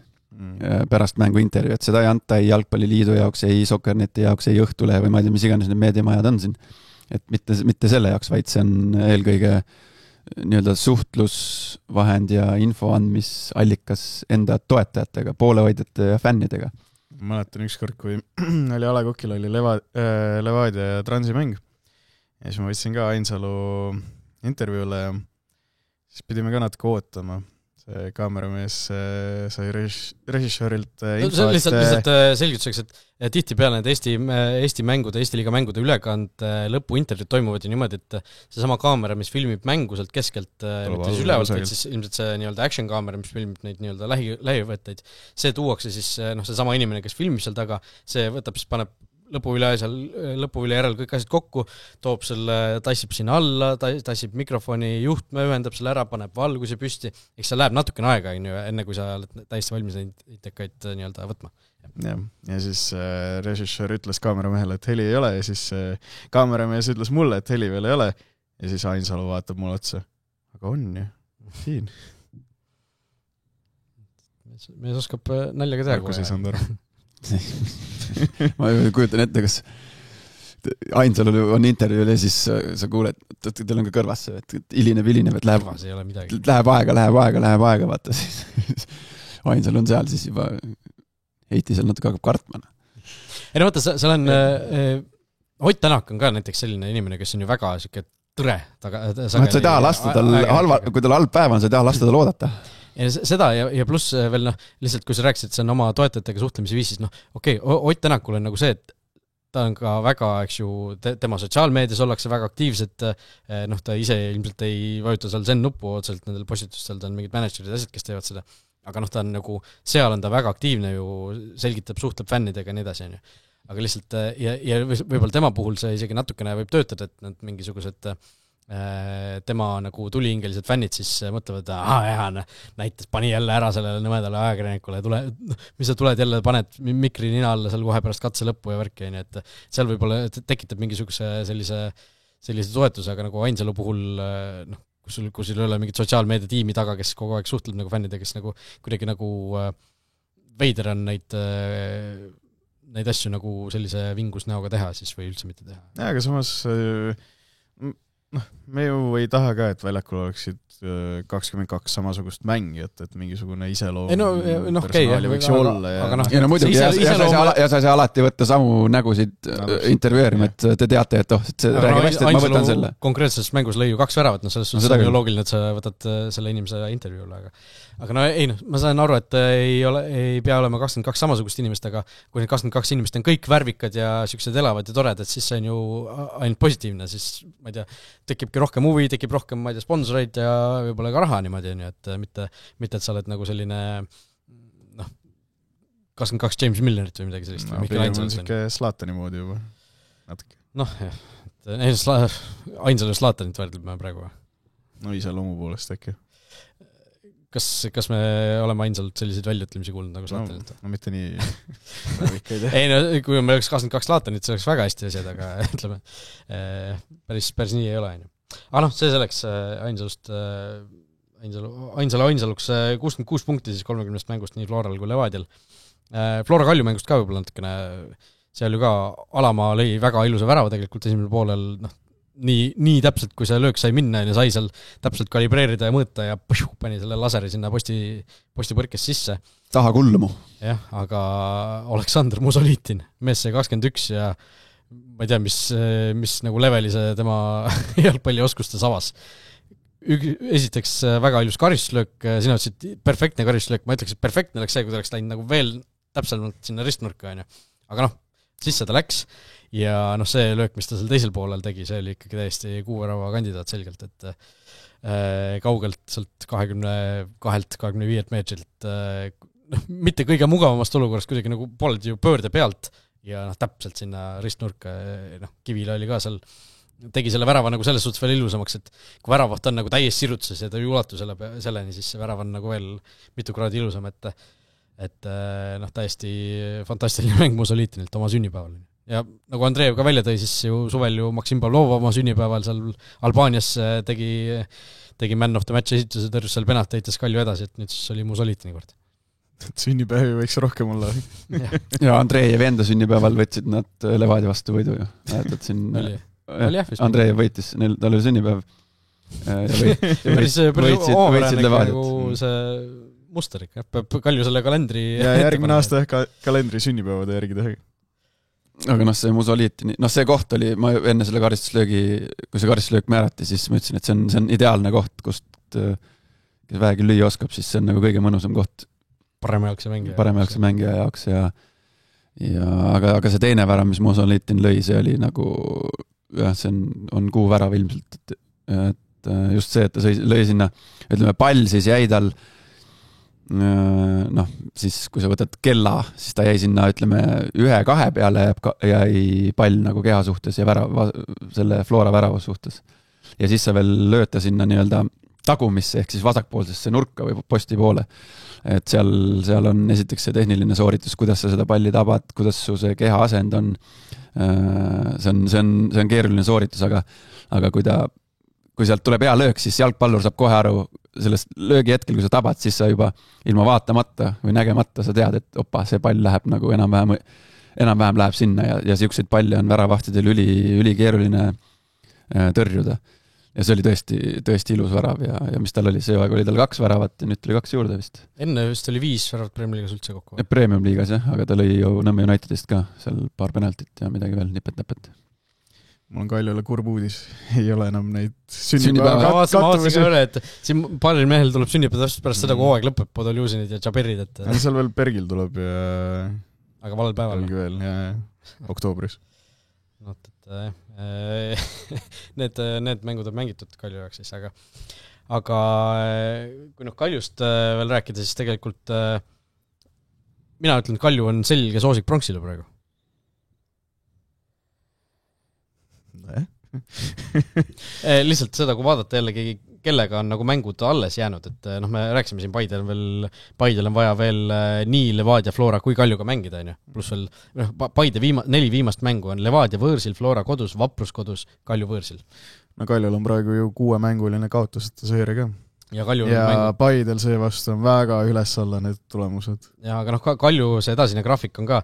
pärast mängu intervju, et seda ei anta ei Jalgpalliliidu jaoks, ei Soccerneti jaoks, ei Õhtule või ma ei tea, mis iganes need meediamajad on siin, et mitte selle jaoks, vaid see on eelkõige nii-öelda suhtlusvahend ja info andmisallikas enda toetajatega, poolehoidjate ja fännidega. Mäletan ükskord, kui oli A Le Coqil oli Levadia ja Transi mäng ja siis ma võtsin ka Ainsalu intervjuule ja siis pidime ka natuke ootama. See kaameramees sai režissöörilt info. Lihtsalt selgituseks, et tihtipeale need Eesti mängude, Eesti liiga mängude ülekand lõpuintervjuud toimuvad ju niimoodi, et see sama kaamera, mis filmib mängu sealt keskelt, mitte siis ülevalt, et siis ilmselt see nii-öelda action kaamera, mis filmib neid nii-öelda lähivõtteid, see tuuakse siis, see sama inimene, kes filmib seal taga, see võtab, siis paneb lõpu üle järel kõik asjad kokku, toob selle, tassib sinna alla, tassib mikrofoni juhtme, ühendab selle ära, paneb valguse püsti, eks see läheb natukene aega, enne kui sa oled täiesti valmis neid intekaid nii-öelda võtma. Ja siis režissöör ütles kaameramehele, et heli ei ole ja siis kaameramees ütles mulle, et heli veel ei ole ja siis Ainsalu vaatab mulle otsa. Aga on ju, siin. mees oskab naljaga teha. Markus ei saanud aru. Ma kujutan ette, kas Ainsalul on intervjuul ja siis sa kuuled, et teil on ka kõrvas see, et hilineb, et läheb aega, vaata siis Ainsal on seal, siis juba Heiti seal natuke hakkab kartmana. Ei no vaata, seal on Ott Tänak on ka näiteks selline inimene, kes on ju väga siuke tõre. Sa ei taha lasta tal kui tal halb päev on, sa ei taha lasta tal oodata. Seda ja pluss veel lihtsalt kui sa rääkisid, see on oma toetajatega suhtlemise viis, siis Ott Tänakul on nagu see, et ta on ka väga, eks ju, tema sotsiaalmeedias ollakse väga aktiivsed, ta ise ilmselt ei vajuta seal Zen nuppu otseselt nendel postitustel, ta on mingid managerid ja asjad, kes teevad seda, aga ta on nagu, seal on ta väga aktiivne ju, selgitab, suhtleb fännidega ja nii edasi, on ju. Aga lihtsalt, ja võib-olla tema puhul see isegi natukene võib töötada, et nad mingisugused tema nagu tulihingelised fännid siis mõtlevad, näitas, pani jälle ära sellele nõmedale ajakirjanikule, mis sa tuled jälle, paned mikri nina alla seal kohe pärast katse lõppu ja värki, et seal võib-olla tekitab mingisuguse sellise toetuse, aga nagu Ainsalu puhul, kui sul ei ole mingit sotsiaalmeedia tiimi taga, kes kogu aeg suhtleb nagu fännidega, kes nagu kuidagi nagu veider on neid asju nagu sellise vingusnäoga teha siis või üldse mitte teha. Ja, aga samas me ju ei taha ka, et väljakul oleksid 22 samasugust mängijat, et mingisugune iseloom personaali võiks ju olla. Ja muidugi, ja sa ei saa alati võtta samu nägusid intervjueerima, et te teate, et see räägib hästi, et ma võtan selle. Konkreetses mängus lõi ju 2 väravat, selles suhtes on ju loogiline, et sa võtad selle inimese intervjuule, aga ma saan aru, et ei pea olema 22 samasugust inimest, aga kui need 22 inimest on kõik värvikad ja siuksed elavad ja toredad, siis see on ju ainult positiivne, siis ma ei tea, tekibki rohkem huvi, tekib rohkem, ma ei tea, sponsoreid ja võib-olla ka raha niimoodi, et mitte, et sa oled nagu selline 22 James Milnerit või midagi sellist. Pigem on siuke Zlatani moodi juba natuke. Jah, Ainsalu Zlatanit võrdleme praegu. No iseloomu poolest äkki. Kas me oleme Ainsalut selliseid väljaütlemisi kuulnud nagu Zlatanit? No mitte nii ei no, kui meil oleks 22 Zlatanit, see oleks väga hästi asjad, aga ütleme, päris nii ei ole. Aga see selleks Ainsaluks 66 punkti siis 30 mängust nii Floral kui Levadial. Flora Kalju mängust ka võib-olla natukene, seal ju ka Alamaa lõi väga ilusa värava tegelikult esimesel poolel, nii täpselt, kui see löök sai minna ja sai seal täpselt kalibreerida ja mõõta ja pani selle laseri sinna postipõrkes sisse. Taha kulmu. Jah, aga Aleksandr Musolitin, mees sai 21 ja ma ei tea, mis nagu leveli see tema jalgpallioskustes avas. Esiteks väga ilus karistuslöök, sina ütlesid perfektne karistuslöök, ma ütleks, et perfektne oleks see, kui ta oleks läinud nagu veel täpselt sinna ristnurka, aga sisse ta läks ja see löök, mis ta seal teisel poolel tegi, see oli ikkagi täiesti kuuvärava kandidaat selgelt, et kaugelt sealt 22-25 meetrilt mitte kõige mugavamast olukorrast, kuidagi nagu pooled ju pöörde pealt ja täpselt sinna ristnurka, Kivila oli ka seal, tegi selle värava nagu selles suhtes veel ilusamaks, et kui väravaht on nagu täies sirutses ja ta ei ulatu selleni, siis see värav on nagu veel mitu kraadi ilusam, et täiesti fantastiline mäng Mussolitinilt oma sünnipäeval. Ja nagu Andreev ka välja tõi, siis ju suvel ju Maksim Pavlov oma sünnipäeval seal Albaanias tegi man of the match esituse, tõrjus seal penalt, heitas Kalju edasi, et nüüd siis oli Mussolitini kord. Sünnipäevi võiks rohkem olla. Ja Andreev enda sünnipäeval võtsid nad Levadia vastu võidu ju. Andreev võitis, tal oli sünnipäev. Võitsid Levadiat. See muster ikka, peab Kalju selle kalendri... Ja järgmine aasta kalendri sünnipäevade järgi teha. Aga see Mussolitini, see koht oli, ma enne selle karistuslöögi, kui see karistuslöök määrati, siis ma ütlesin, et see on ideaalne koht, kust kes vähegi lüüa oskab, siis see on nagu kõige mõnusam koht. Paremajalgse mängija jaoks aga see teine värav, mis Mussolitin lõi, see oli nagu see on kuu värav ilmselt, et just see, et ta lõi sinna, ütleme, pall siis jäi tal siis kui sa võtad kella, siis ta jäi sinna, ütleme, 1-2 peale jäi pall nagu keha suhtes ja selle Flora värava suhtes. Ja siis sa veel lööta sinna nii-öelda tagumisse ehk siis vasakpoolsesse nurka või posti poole. Et seal on esiteks see tehniline sooritus, kuidas sa seda palli tabad, kuidas su see keha asend on. See on keeruline sooritus, aga kui ta kui sealt tuleb hea löök, siis jalgpallur saab kohe aru sellest löögi hetkel, kui sa tabad, siis sa juba ilma vaatamata või nägemata sa tead, et opa, see pall läheb nagu enam-vähem läheb sinna ja siukseid palle on väravahtidel ülikeeruline tõrjuda. Ja see oli tõesti ilus värav ja mis tal oli, see aeg oli tal 2 väravat ja nüüd tuli 2 juurde vist. Enne vist oli 5 väravat Premium Liigas üldse kokku. Premium Liigas jah, aga tal oli ju Nõmme Unitedist ka seal paar penaltit ja midagi veel nipet-näpet. Mul on Kaljule kurb uudis, ei ole enam neid sünnipäeva. Ma vaatasin ka üle, et siin paaril mehel tuleb sünnipäeva täpselt pärast seda, kui hooaeg lõpeb, Podoljusinid ja Džaberid. Seal veel Bergil tuleb ja... Aga valel päeval. Veel, oktoobris. Need mängud on mängitud Kalju jaoks siis, aga kui Kaljust veel rääkida, siis tegelikult mina ütlen, et Kalju on selge soosik pronksile praegu. Lihtsalt seda, kui vaadata jällegi, kellega on nagu mängud alles jäänud, et me rääksime siin Paidel on vaja veel nii Levadia, Flora kui Kaljuga mängida, pluss veel Paide 4 viimast mängu on Levadia võõrsil, Flora kodus, Vaprus kodus, Kalju võõrsil. No Kaljul on praegu ju 6-mänguline kaotuseta seeria ka. Ja Paidel see vastu on väga üles-alla need tulemused. Ja aga Kalju see edasine graafik on ka,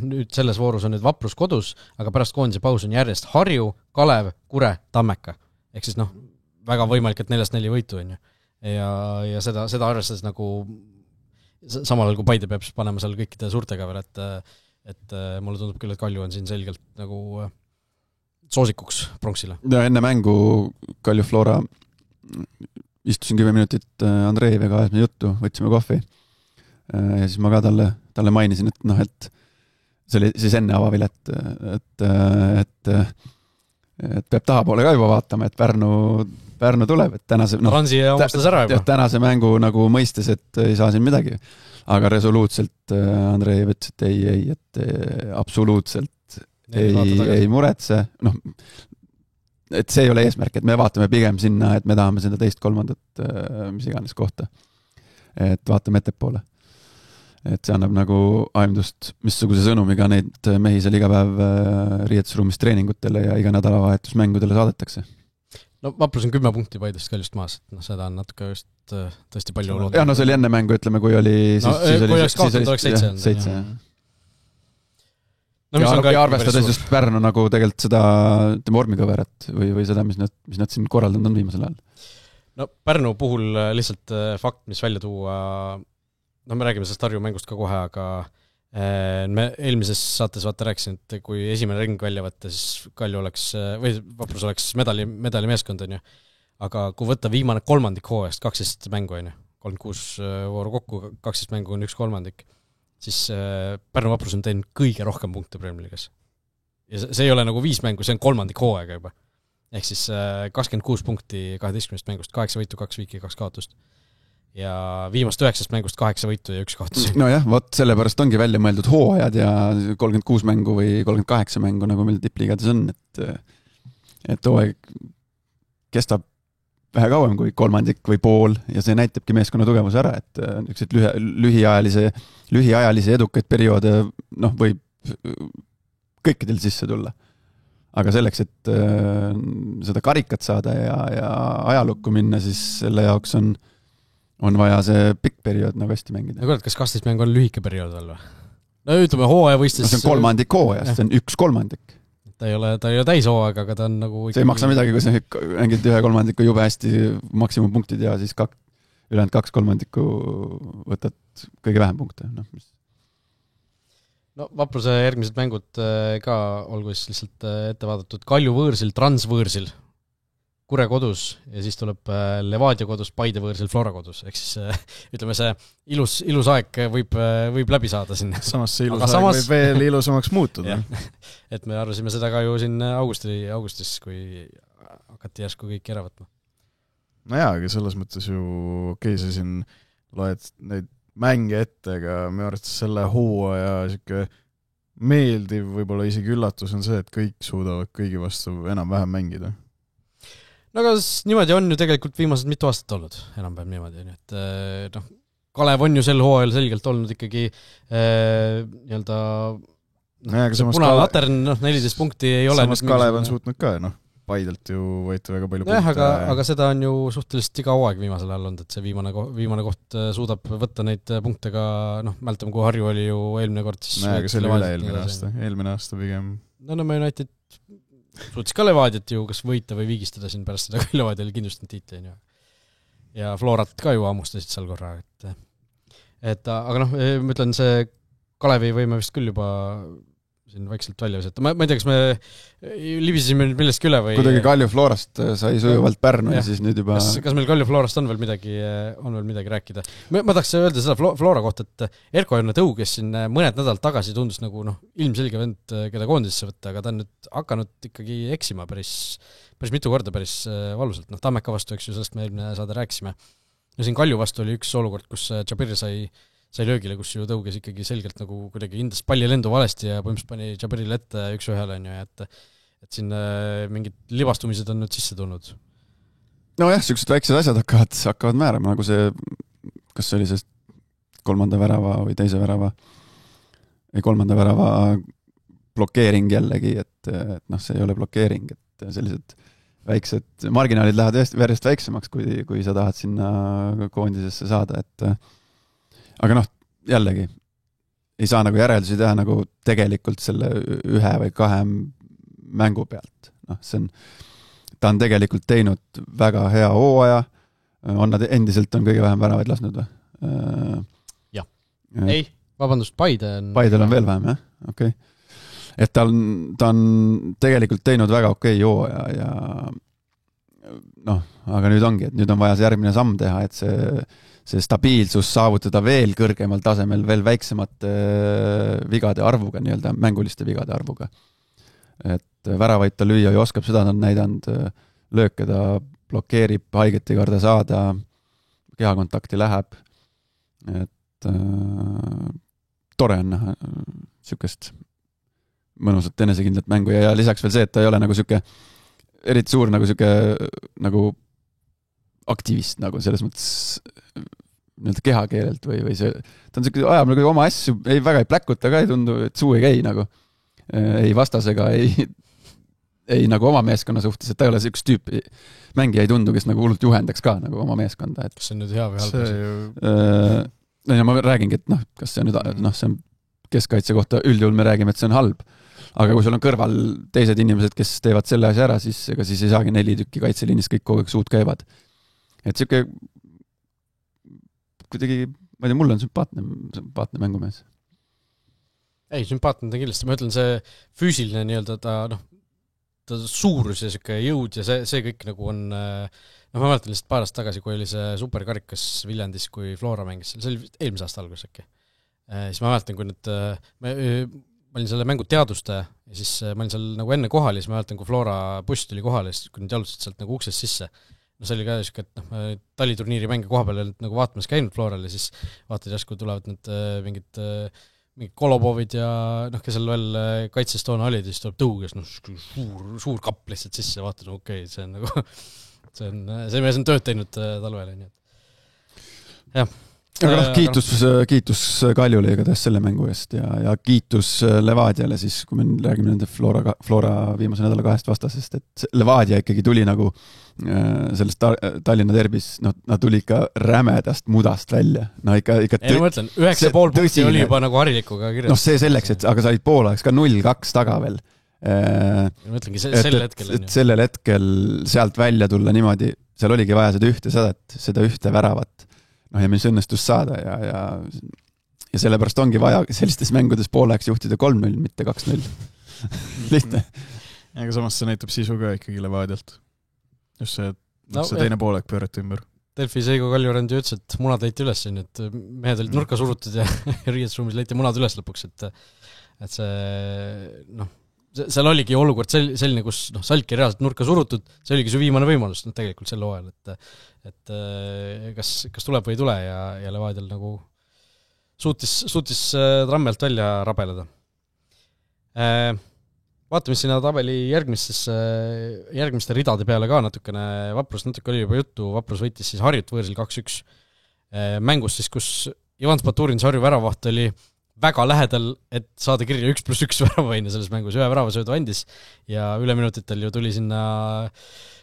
nüüd selles voorus on nüüd Vaprus kodus, aga pärast koondise paus on järjest Harju, Kalev, Kure, Tammeka. Ehk siis väga võimalik, et 4-4 võitu on ju. Ja seda arvestades nagu samal ajal, kui Paide peab siis panema seal kõikide suurtega veel, et mulle tundub küll, et Kalju on siin selgelt nagu soosikuks pronksile. Ja enne mängu Kalju Flora istusin 10 minutit Andreeviga ajasime juttu, võtsime kohvi ja siis ma ka talle mainisin, et see oli siis enne avavilet, et peab tahapoole ka juba vaatama, et Pärnu tuleb, et tänase Transi omastas ära juba. Tänase mängu nagu mõistes, et ei saa siin midagi, aga resoluutselt Andreev ütles, et ei, et absoluutselt ei muretse, et see ei ole eesmärk, et me vaatame pigem sinna, et me tahame seda 2-3, mis iganes kohta. Et vaatame ettepoole. Et see annab nagu aimdust, missuguse sõnumiga neid mehi seal iga päev riietusruumis treeningutele ja iga nädalavahetusmängudele saadetakse. No Vaprus on 10 punkti Paidest Kaljust maas, et seda on natuke just tõesti palju loodud. Ja see oli enne mängu, ütleme, kui oli... Kui oleks kaotud, oleks 7. Ja arvestades just Pärnu nagu tegelikult seda vormikõverat või seda, mis nad siin korraldanud on viimasel ajal. No Pärnu puhul lihtsalt fakt, mis välja tuua, me räägime sellest Harju mängust ka kohe, aga me eelmises saates rääkisin, et kui esimene ring välja võtta, siis Kalju oleks, või Vaprus oleks medali meeskond, on ju. Aga kui võtta viimane 3. hooajast, 12 mängu, on ju, 36 vooru kokku, 12 mängu on 1/3, siis Pärnu Vaprus on teinud kõige rohkem punkte Premier Liigas. Ja see ei ole nagu 5 mängu, see on 3. hooaega juba. Ehk siis 26 punkti 12 mängust, 8 võitu, 2 viiki, 2 kaotust. Ja viimast 9 mängust 8 võitu ja 1 kaotus. No jah, sellepärast ongi välja mõeldud hooajad ja 36 mängu või 38 mängu, nagu meil tipliigades on, et hooaeg kestab vähe kauem kui 3 või pool ja see näitabki meeskonna tugevuse ära, et lühiajalisi edukaid perioode võib kõikidel sisse tulla. Aga selleks, et seda karikat saada ja ajalukku minna, siis selle jaoks on vaja see pikk periood nagu hästi mängida. Ja kuuled, kas 12 mäng on lühike periood veel või? No ütleme hooaja võistes... See on 3 hooajast, see on 1/3. Ta ei ole täishooaeg, aga ta on nagu... See ei maksa midagi, kui sa mängid 1/3 jube hästi maksimumpunktid ja siis ülejäänud 2/3 võtad kõige vähem punkte. No Vapruse järgmised mängud ka olgu siis lihtsalt ette vaadatud. Kalju võõrsil, Trans võõrsil, Kure kodus ja siis tuleb Levadia kodus, Paide võõrsil, Flora kodus. Ehk siis ütleme, see ilus aeg võib läbi saada sinna. Samas see ilus aeg võib veel ilusamaks muutuda. Et me arvasime seda ka ju siin augustis, kui hakati järsku kõik ära võtma. No jaa, aga selles mõttes ju sa siin loed neid mänge ette, aga me arvates selle hooaja siuke meeldiv, võib-olla isegi üllatus on see, et kõik suudavad kõigi vastu enam-vähem mängida. No aga niimoodi on ju tegelikult viimased mitu aastat olnud, enam-vähem niimoodi. Et Kalev on ju sel hooajal selgelt olnud ikkagi nii-öelda punane latern, 14 punkti ei ole. Samas Kalev on suutnud ka, Paidelt ju võeti väga palju punkte. Aga seda on ju suhteliselt iga hooaeg viimasel ajal olnud, et see viimane koht suudab võtta neid punkte ka, mäletame, kui Harju oli ju eelmine kord siis aga see oli eelmine aasta pigem. No me United suutis ka Levadiat ju kas võita või viigistada siin pärast seda, kui Levadia oli kindlustanud tiitli ja Florat ka ju ammustasid seal korra, aga ma ütlen, see Kalevi võime vist küll juba siin vaikselt välja visata. Ma ei tea, kas me libisesime nüüd millestki üle või... Kuidagi Kalju Florast sai sujuvalt Pärnu ja siis nüüd juba... Kas meil Kalju Florast on veel midagi rääkida? Ma tahaks öelda seda Flora kohta, et Erko Jonne Tõu, kes siin mõned nädalad tagasi tundus nagu ilmselge vend, keda koondisesse võtta, aga ta on nüüd hakanud ikkagi eksima päris mitu korda, päris valusalt. Tammeka vastu, eks ju, sellest me eelmine saade rääkisime. Ja siin Kalju vastu oli üks olukord, kus Jabir sai löögile, kus ju tõuges ikkagi selgelt nagu kuidagi hindas palli lendu valesti ja põhimõtteliselt pani Jabirile ette 1-1, et siin mingid libastumised on nüüd sisse tulnud. Nojah, sellised väiksed asjad hakkavad määrama, nagu see, kas see oli see 3. värava või 2. värava või 3. värava blokeering jällegi, et see ei ole blokeering, et sellised väiksed marginaalid lähevad järjest väiksemaks, kui sa tahad sinna koondisesse saada, et aga jällegi ei saa nagu järeldusi teha nagu tegelikult selle 1 või 2 mängu pealt. Ta on tegelikult teinud väga hea hooaja, nad endiselt on kõige vähem väravaid lasnud või? Jah. Ei, vabandust, Paidel on veel vähem, jah? Okei. Et ta on tegelikult teinud väga okei hooaja ja aga nüüd ongi, et nüüd on vaja see järgmine samm teha, et see stabiilsus saavutada veel kõrgemal tasemel, veel väiksemate vigade arvuga, nii-öelda mänguliste vigade arvuga. Et väravaid ta lüüa ja oskab, seda on näidanud, lööke ta blokeerib, haiget ei karda saada, kehakontakti läheb, et tore on näha sükest mõnusat enesekindlat mängu ja lisaks veel see, et ta ei ole nagu süke eriti suur nagu aktivist nagu selles mõttes nii-öelda kehakeelelt või see, ta on selline ajab nagu oma asju, väga ei pläkuta ka, ei tundu, et suu ei käi nagu, ei vastasega, ei nagu oma meeskonna suhtes, et ta ei ole sellist tüüpi mängija ei tundu, kes nagu hullult juhendaks ka nagu oma meeskonda. Kas see on nüüd hea või halb? Ja ma räägingi, et kas see on nüüd, see on keskkaitse kohta üldjuhul me räägime, et see on halb. Aga kui sul on kõrval teised inimesed, kes teevad selle asja ära, siis ei saagi 4 tükki kaitseliinis kõik kogu aeg suud käivad. Et siuke kuidagi, ma ei tea, mulle on sümpaatne mängumees. Ei, sümpaatne ta kindlasti, ma ütlen, see füüsiline nii-öelda ta suurus ja siuke jõud ja see kõik nagu on, ma mäletan lihtsalt paar aastat tagasi, kui oli see superkarikas Viljandis, kui Flora mängis, see oli eelmise aasta algus äkki. Siis ma mäletan, kui nüüd ma olin selle mängu teadustaja ja siis ma olin seal nagu enne kohal ja siis ma mäletan, kui Flora buss tuli kohale, siis kui nüüd jalustasid sealt nagu uksest sisse. See oli ka siuke, et taliturniiri mänge koha peal nagu vaatamas käinud Floral ja siis vaatad järsku tulevad need mingid Kolobovid ja kes seal veel kaitses toona olid ja siis tuleb tõuges suur kapp lihtsalt sisse ja vaatad, okei, see on nagu see mees on tööd teinud talvele, nii et jah. Aga kiitus Kaljule igatahes selle mängu eest ja kiitus Levadiale siis, kui me räägime nende Flora viimase nädala 2 vastasest, et Levadia ikkagi tuli nagu sellest Tallinna derbis, nad tuli ikka rämedast mudast välja. Ma mõtlen, 9,5 punkti oli juba nagu harilikuga kirjas. See selleks, aga sa olid poolaeks ka 0-2 taga veel. Ma mõtlengi, sellel hetkel sealt välja tulla niimoodi, seal oligi vaja seda ühte väravat. Ja mis õnnestus saada ja sellepärast ongi vaja sellistes mängudes pooleks juhtida 3-0, mitte 2-0. Lihtne. Aga samas see näitab sisu ka ikkagi Levadialt. Just see, see teine poolek pöörati ümber. Delfi Seigo Kaljurand ju ütles, et munad leiti üles, et mehed olid nurka surutud ja riietusruumis leiti munad üles lõpuks, et see, seal oligi olukord selline, kus Salki reaalselt nurka surutud, see oligi su viimane võimalus tegelikult sel hooajal, et kas tuleb või ei tule ja Levadial nagu suutis trammelt välja rabeleda. Vaatame sinna tabeli järgmiste ridade peale ka natukene, Vaprus natuke oli juba juttu, Vaprus võitis siis Harjut võõrsil 2-1 mängus siis, kus Ivan Spaturin Harju väravaht oli väga lähedal, et saada kirja 1+1 väravaine selles mängus, 1 väravasöödu andis ja üle minutitel ju tuli sinna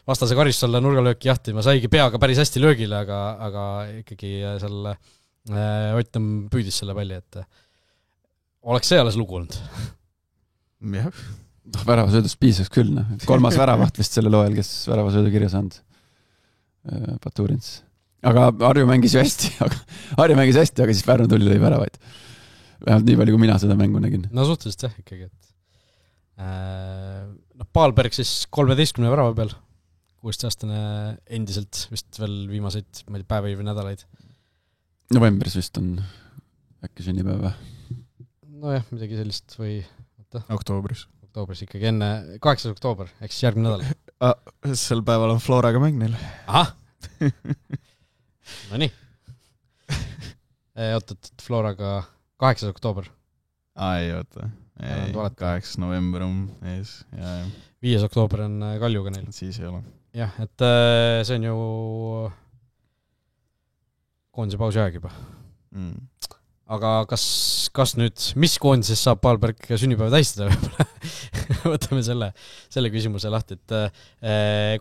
vastase karistuse alla nurgalööki jahtima, saigi peaga päris hästi löögile, aga ikkagi seal Ottam püüdis selle palli, et oleks see alles lugu olnud. Jah. Väravasöödust piisaks küll, 3. väravaht vist sellel hooajal, kes väravasöödu kirja saanud. Baturins. Aga Harju mängis ju hästi, aga siis Pärnu tuli lõi väravaid. Vähemalt nii palju, kui mina seda mängu nägin. No suhteliselt jah, ikkagi. Et Paalberg siis 13 värava peal, 16-aastane endiselt vist veel viimaseid päevi või nädalaid. Novembris vist on äkki sünnipäeva. Nojah, midagi sellist või Oktoobris ikkagi enne 8. oktoober, ehk siis järgmine nädal. Sel päeval on Floraga mäng neil. Ahah! No nii. Oot, Floraga 8. oktoober. Ei, oota. 8. november on ees. 5. oktoober on Kaljuga neil. Siis ei ole. Jah, et see on ju koondise pausi aeg juba. Aga kas nüüd, mis koondises saab Paalberg sünnipäeva tähistada võib-olla? Võtame selle küsimuse lahti, et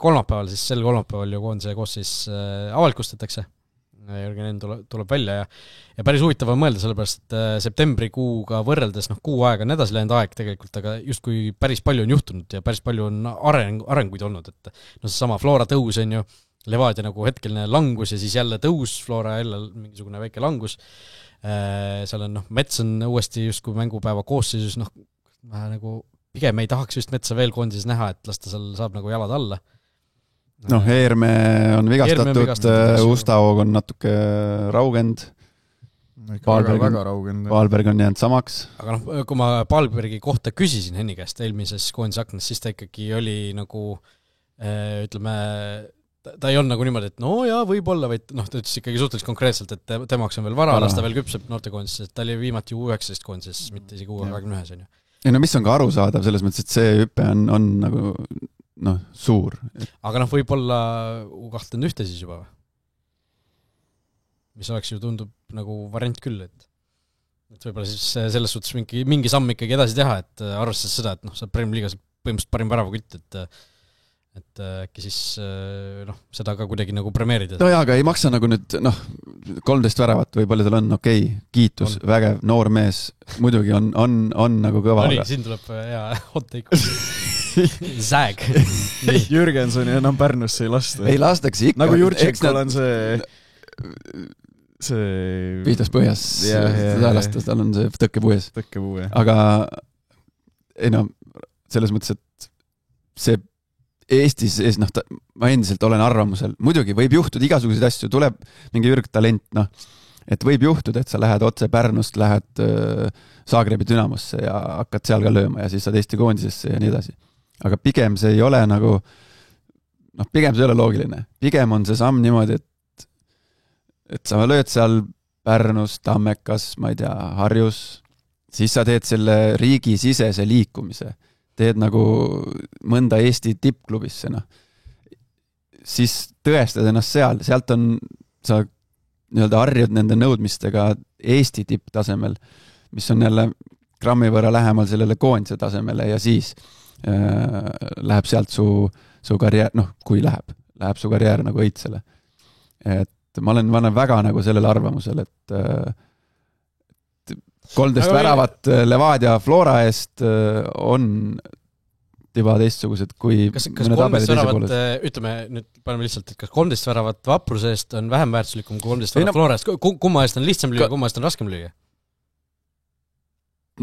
kolmapäeval, siis sel kolmapäeval ju koondise koosseis avalikustatakse. Jürgen Enn tuleb välja ja päris huvitav on mõelda, sellepärast, et septembrikuuga võrreldes, kuu aega on edasi läinud aeg tegelikult, aga justkui päris palju on juhtunud ja päris palju on arenguid olnud, et see sama Flora tõus on ju, Levadia nagu hetkeline langus ja siis jälle tõus, Flora jälle mingisugune väike langus. Seal on Mets on uuesti justkui mängupäeva koosseisus, nagu pigem ei tahaks just Metsa veel koondises näha, et las ta seal saab nagu jalad alla. Eerme on vigastatud, Ustaog on natuke raugend. Väga raugend. Paalberg on jäänud samaks. Aga kui ma Paalbergi kohta küsisin Henni käest eelmises koondise aknas, siis ta ikkagi oli nagu, ütleme, ta ei olnud nagu niimoodi, et võib-olla, vaid ta ütles ikkagi suhteliselt konkreetselt, et temaks on veel vara, las ta veel küpseb noortekoondises, et ta oli viimati U19 koondises, mitte isegi U21 on ju. Ei mis on ka arusaadav selles mõttes, et see hüppe on nagu suur. Aga võib-olla U21 siis juba või? Mis oleks ju tundub nagu variant küll, et võib-olla siis selles suhtes mingi samm ikkagi edasi teha, et arvestades seda, et sa Premier Liigas põhimõtteliselt parim väravakütt, et äkki siis seda ka kuidagi nagu premeerida. Aga ei maksa nagu nüüd 13 väravat või palju tal on, kiitus, vägev, noor mees, muidugi on nagu kõva. Nii, siin tuleb hea hot take. Zäg. Jürgensoni enam Pärnusse ei lasta. Ei lastaks ikka. Nagu Jurtšekol on see Pihtas põhjas, seda lastas, tal on see tõkkepuu. Aga selles mõttes, et see Eestis, ma endiselt olen arvamusel, muidugi võib juhtuda igasuguseid asju, tuleb mingi ürgtalent, et võib juhtuda, et sa lähed otse Pärnust, lähed Zagrebi Dünamosse ja hakkad seal ka lööma ja siis saad Eesti koondisesse ja nii edasi. Aga pigem see ei ole nagu, pigem see ei ole loogiline. Pigem on see samm niimoodi, et sa lööd seal Pärnus, Tammekas, ma ei tea, Harjus, siis sa teed selle riigi sisese liikumise. Teed nagu mõnda Eesti tippklubisse, siis tõestad ennast seal, sealt on, sa harjud nende nõudmistega Eesti tipptasemel, mis on jälle grammi võrra lähemal sellele koondise tasemele ja siis läheb sealt su karjäär, kui läheb su karjäär nagu õitsele. Et ma olen väga nagu sellel arvamusel, et 13 väravat Levadia Flora eest on tiba teistsugused kui kas 13 väravat, ütleme nüüd paneme lihtsalt, et kas 13 väravat Vapruse eest on vähem väärtuslikum kui 13 väravat Flora eest, kumma eest on lihtsam lüüa, kumma eest on raskem lüüa?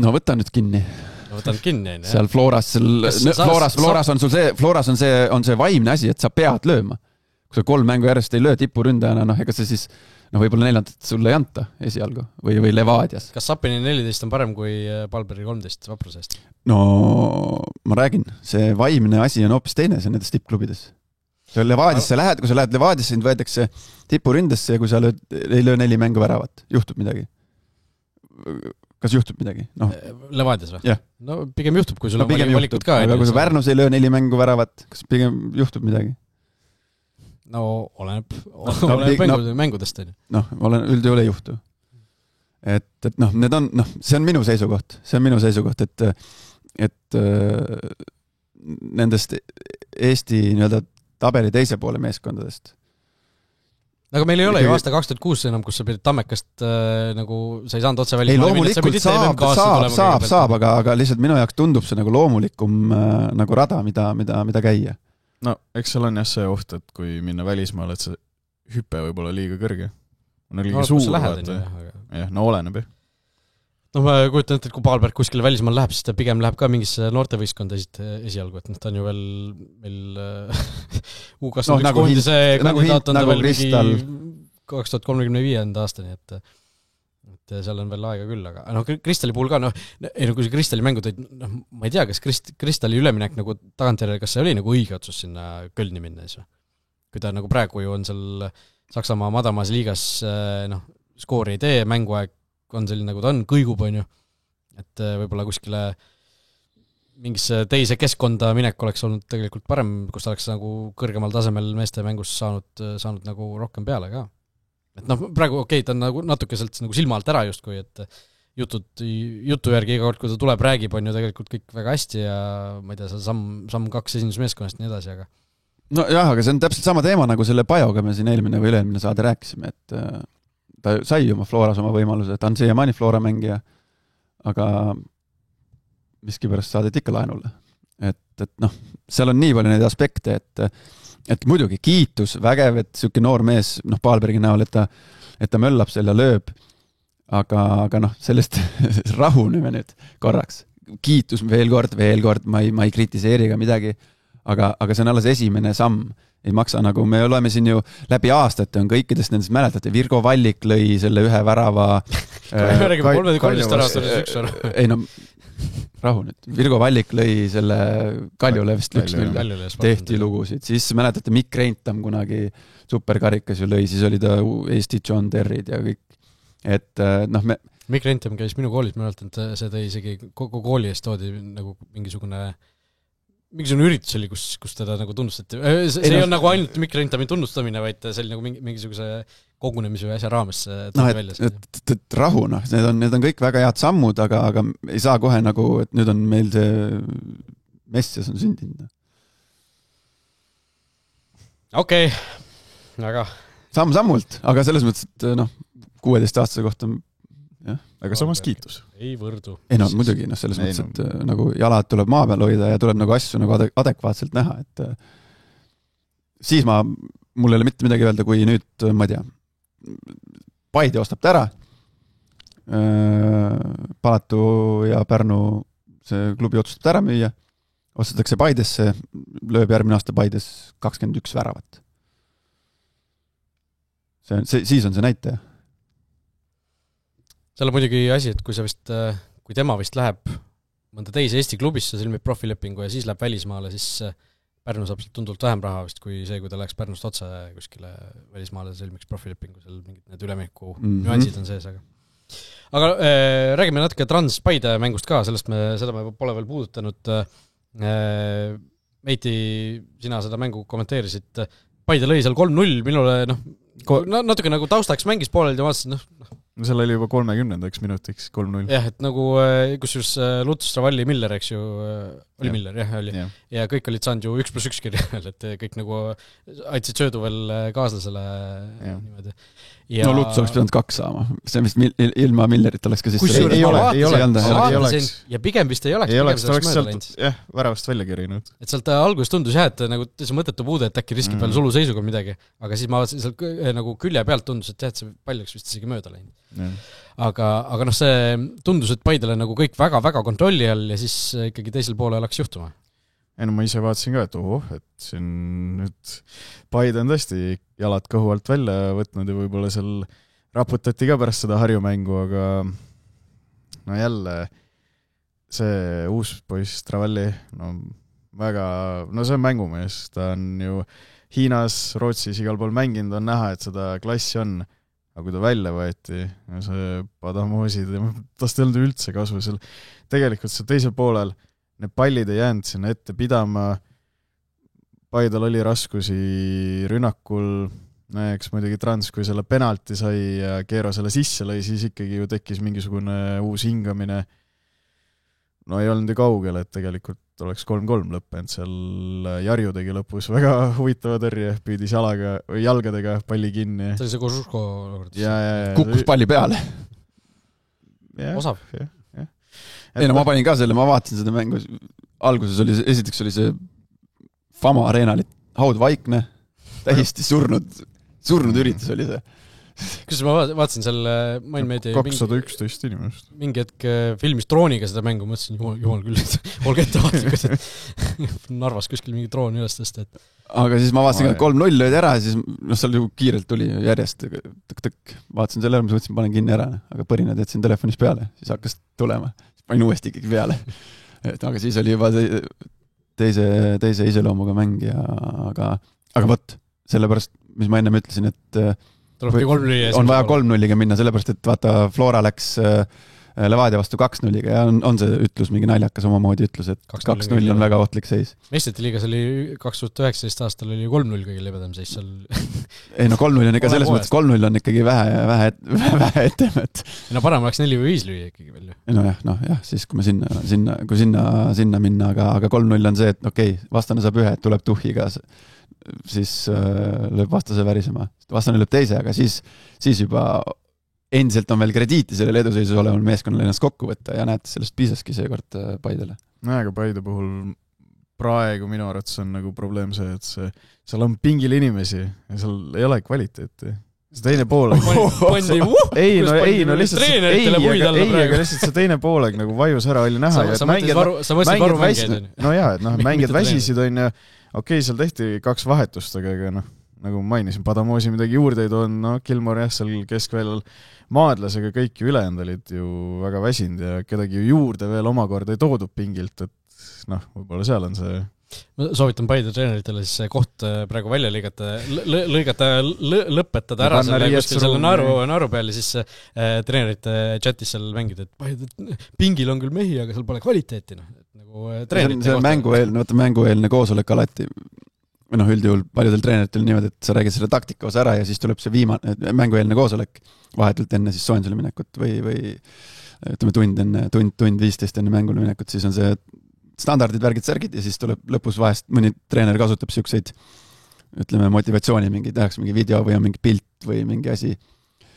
Võta nüüd kinni. Võtan kinni, on seal Floras on see vaimne asi, et sa pead lööma. Kui sa 3 mängu järjest ei löö tipuründajana, ega see siis võib-olla 4 sulle ei anta esialgu või Levadias. Kas Sapini 14 on parem kui Palberi 13 Vapruse eest? No ma räägin, see vaimne asi on hoopis teine see nendes tippklubides. Kui sa lähed Levadiasse, sind võetakse tipuründesse ja kui sa ei löö 4 mängu väravat, juhtub midagi. Kas juhtub midagi? Levadias või? Yeah. No pigem juhtub, kui sul on valikud ka. Aga kui sa Pärnus ei löö 4 mängu väravat, kas pigem juhtub midagi? No oleneb mängudest. Üldjuhul ei juhtu. et noh, need on, noh, see on minu seisukoht, et nendest Eesti nii-öelda tabeli teise poole meeskondadest. Aga meil ei ole ju aasta 2006 enam, kus sa pidid Tammekast nagu sa ei saanud otse välja. Ei, loomulikult saab, aga lihtsalt minu jaoks tundub see nagu loomulikum nagu rada, mida käia. No, eks seal on jah see oht, et kui minna välismaale, et see hüpe võib olla liiga kõrge. On liiga suur, vaata. Jah, no oleneb jah. No ma kujutan ette, et kui Paalberg kuskile välismaal läheb, siis ta pigem läheb ka mingisse noortevõistkonda esialgu, et ta on ju veel meil U21 koondise kandidaat on ta veel Kristal 2035. aastani, et seal on veel aega küll, aga Kristali puhul ka, kui see Kristali mängud, ma ei tea, kas Kristali üleminek nagu tagantjärele, kas see oli nagu õige otsus sinna Kölni minna, kui ta nagu praegu ju on seal Saksamaa madalmas liigas skoori ei tee, mänguaeg on selline, nagu ta on, kõigub, on ju, et võib-olla kuskile mingisse teise keskkonda minek oleks olnud tegelikult parem, kus ta oleks nagu kõrgemal tasemel meeste mängus saanud nagu rohkem peale ka. Et praegu ta on nagu natuke sealt nagu silma alt ära justkui, et jutu järgi iga kord, kui ta tuleb, räägib, on ju tegelikult kõik väga hästi ja ma ei tea, samm 2 esindusmeeskonnast nii edasi, aga no jah, aga see on täpselt sama teema, nagu selle Pajoga me siin eelmine või üle-eelmine saade rääkisime, et ta sai oma Floras oma võimaluse, ta on siiamaani Flora mängija, aga miskipärast saadeti ikka laenule. Et seal on nii palju neid aspekte, et muidugi kiitus, vägev, et siuke noor mees, Paalbergi näol, et ta möllab seal ja lööb, aga sellest rahuneme nüüd korraks. Kiitus veel kord, ma ei kritiseeri ega midagi, aga see on alles esimene samm. Ei maksa, nagu me oleme siin ju läbi aastate on kõikidest nendest mäletate, Virgo Vallik lõi selle ühe värava ei rahu nüüd, Virgo Vallik lõi selle Kaljule vist 1-0 tehti lugusid, siis mäletate Mikk Reintam kunagi superkarikas ju lõi, siis oli ta Eesti John Terrid ja kõik, et Mikk Reintam käis minu koolis, ma mäletan, et see tõi isegi kogu kooli eest toodi nagu mingisugune üritus oli, kus teda nagu tunnustati. See ei ole nagu ainult Mikk Reintami tunnustamine, vaid see oli nagu mingisuguse kogunemise või asja raames välja. Et rahu, need on kõik väga head sammud, aga ei saa kohe nagu, et nüüd on meil see Messias on sündinud. Okei, aga sammult, aga selles mõttes, et 16-aastase kohta aga samas kiitus. Ei võrdu. Ei muidugi, selles mõttes, et nagu jalad tuleb maa peal hoida ja tuleb nagu asju nagu adekvaatselt näha, et siis mul ei ole mitte midagi öelda, kui nüüd, ma ei tea, Paide ostab ta ära, Palatu ja Pärnu see klubi otsustab ära müüa, ostetakse Paidesse, lööb järgmine aasta Paides 21 väravat. Siis on see näitaja. Seal on muidugi asi, et kui tema vist läheb mõnda teise Eesti klubisse, sõlmib profilepingu ja siis läheb välismaale, siis Pärnu saab tunduvalt vähem raha vist kui see, kui ta läheks Pärnust otse kuskile välismaale, sõlmiks profilepingu, seal mingid need ülemineku nüansid on sees, aga räägime natuke Trans-Paide mängust ka, seda me pole veel puudutanud. Meiti, sina seda mängu kommenteerisid, Paide lõi seal 3-0, minule natuke nagu taustaks mängis pooleldi ja vaatasin, seal oli juba 30. minutiks 3-0. Jah, et nagu kusjuures Lutus, Travalli, Miller, eks ju, oli Miller, jah, oli. Ja kõik olid saanud ju 1+1 kirjal, et kõik nagu aitasid söödu veel kaaslasele niimoodi. Ja Lutus oleks pidanud 2 saama, see vist ilma Millerit oleks ka siis ei oleks. Ja pigem vist ei oleks sealt väravast välja kerinud. Et sealt alguses tundus et nagu see mõttetu puude, et äkki riskib veel suluseisuga midagi, aga siis ma sealt nagu külje pealt tundus, et see pall oleks vist isegi mööda läinud. Aga see tundus, et Paidele nagu kõik väga-väga kontrolli all ja siis ikkagi teisel poole läks juhtuma. Ma ise vaatasin ka, et siin nüüd Paide on tõesti jalad kõhu alt välja võtnud ja võib-olla seal raputati ka pärast seda Harju mängu, aga jälle see uus poiss Travalli, see on mängumees, ta on ju Hiinas, Rootsis igal pool mänginud, on näha, et seda klassi on, aga kui ta välja võeti, see Padamosid, tast ei olnud üldse kasu seal. Tegelikult see teisel poolel need pallid ei jäänud sinna ette pidama, Paidel oli raskusi rünnakul, eks muidugi Trans, kui selle penalti sai ja Keero selle sisse lõi, siis ikkagi ju tekkis mingisugune uus hingamine. No ei olnud ju kaugel, et tegelikult oleks 3-3 lõppenud, seal Jarju tegi lõpus väga huvitava tõrje, püüdis jalgadega palli kinni. See oli see Kožuško kukkus palli peale. Osav. Ei no ma panin ka selle, ma vaatasin seda mängu, alguses oli, esiteks oli see Fama areenalit haud vaikne, täiesti surnud üritus oli see. Kus ma vaatasin seal Mindmedia 211 inimest. Mingi hetk filmis drooniga seda mängu, mõtlesin, jumal küll, olge ettevaatlikud, et Narvas kuskil mingi droon üles tõsta. Aga siis ma vaatasin, et 3-0 löödi ära ja siis seal ju kiirelt tuli järjest tõk-tõk. Vaatasin selle ära, mis võtsin, panen kinni ära, aga põrinad jätsin telefonis peale, siis hakkas tulema. Siis panin uuesti ikkagi peale. Aga siis oli juba teise iseloomuga mäng ja aga võt, sellepärast, mis ma ennem ütlesin, et on vaja 3-0-ga minna, sellepärast, et vaata, Flora läks Levadia vastu 2-0-ga ja on see ütlus, mingi naljakas omamoodi ütlus, et 2-0 on väga ohtlik seis. Meistrite liigas oli 2019 aastal oli 3-0 kõige lebedam seis seal. Ei no 3-0 on ikka selles mõttes, 3-0 on ikkagi vähe etemet. No parem oleks 4 või 5 lüüa ikkagi veel. Jah, siis kui me sinna minna, aga 3-0 on see, et okei, vastane saab ühe, et tuleb tuhhiga, siis lööb vastase värisema. Vastane lööb teise, aga siis juba endiselt on veel krediiti sellele eduseisus oleval meeskonnale ennast kokku võtta ja näete, sellest piisaski seekord Paidele. Aga Paide puhul praegu minu arvates on nagu probleem see, et seal on pingil inimesi ja seal ei ole kvaliteeti. See teine pooleg aga lihtsalt see teine pooleg nagu vajus ära, oli näha sa mõtlesid varumängijad no jaa, et mängijad väsisid on ja okei, seal tehti 2 vahetust, aga nagu mainisin, Padamosi midagi juurde ei toon, Kilmore jah, seal keskväljal maadles, aga kõik ju ülejäänud olid ju väga väsinud ja kedagi ju juurde veel omakorda ei toodud pingilt, et võib-olla seal on see. Ma soovitan Paide treeneritele siis see koht praegu välja lõpetada ära selle naeru peal ja siis treenerite chatis seal mängida, et pingil on küll mehi, aga seal pole kvaliteeti. See on mängueelne koosolek alati, üldjuhul paljudel treeneritel niimoodi, et sa räägid selle taktika osa ära ja siis tuleb see viimane mängueelne koosolek vahetult enne siis soojendusele minekut või ütleme tund 15 enne mängule minekut, siis on see standardid, värgid ja siis tuleb lõpus vahest mõni treener kasutab siukseid ütleme motivatsiooni tehakse mingi video või on mingi pilt või mingi asi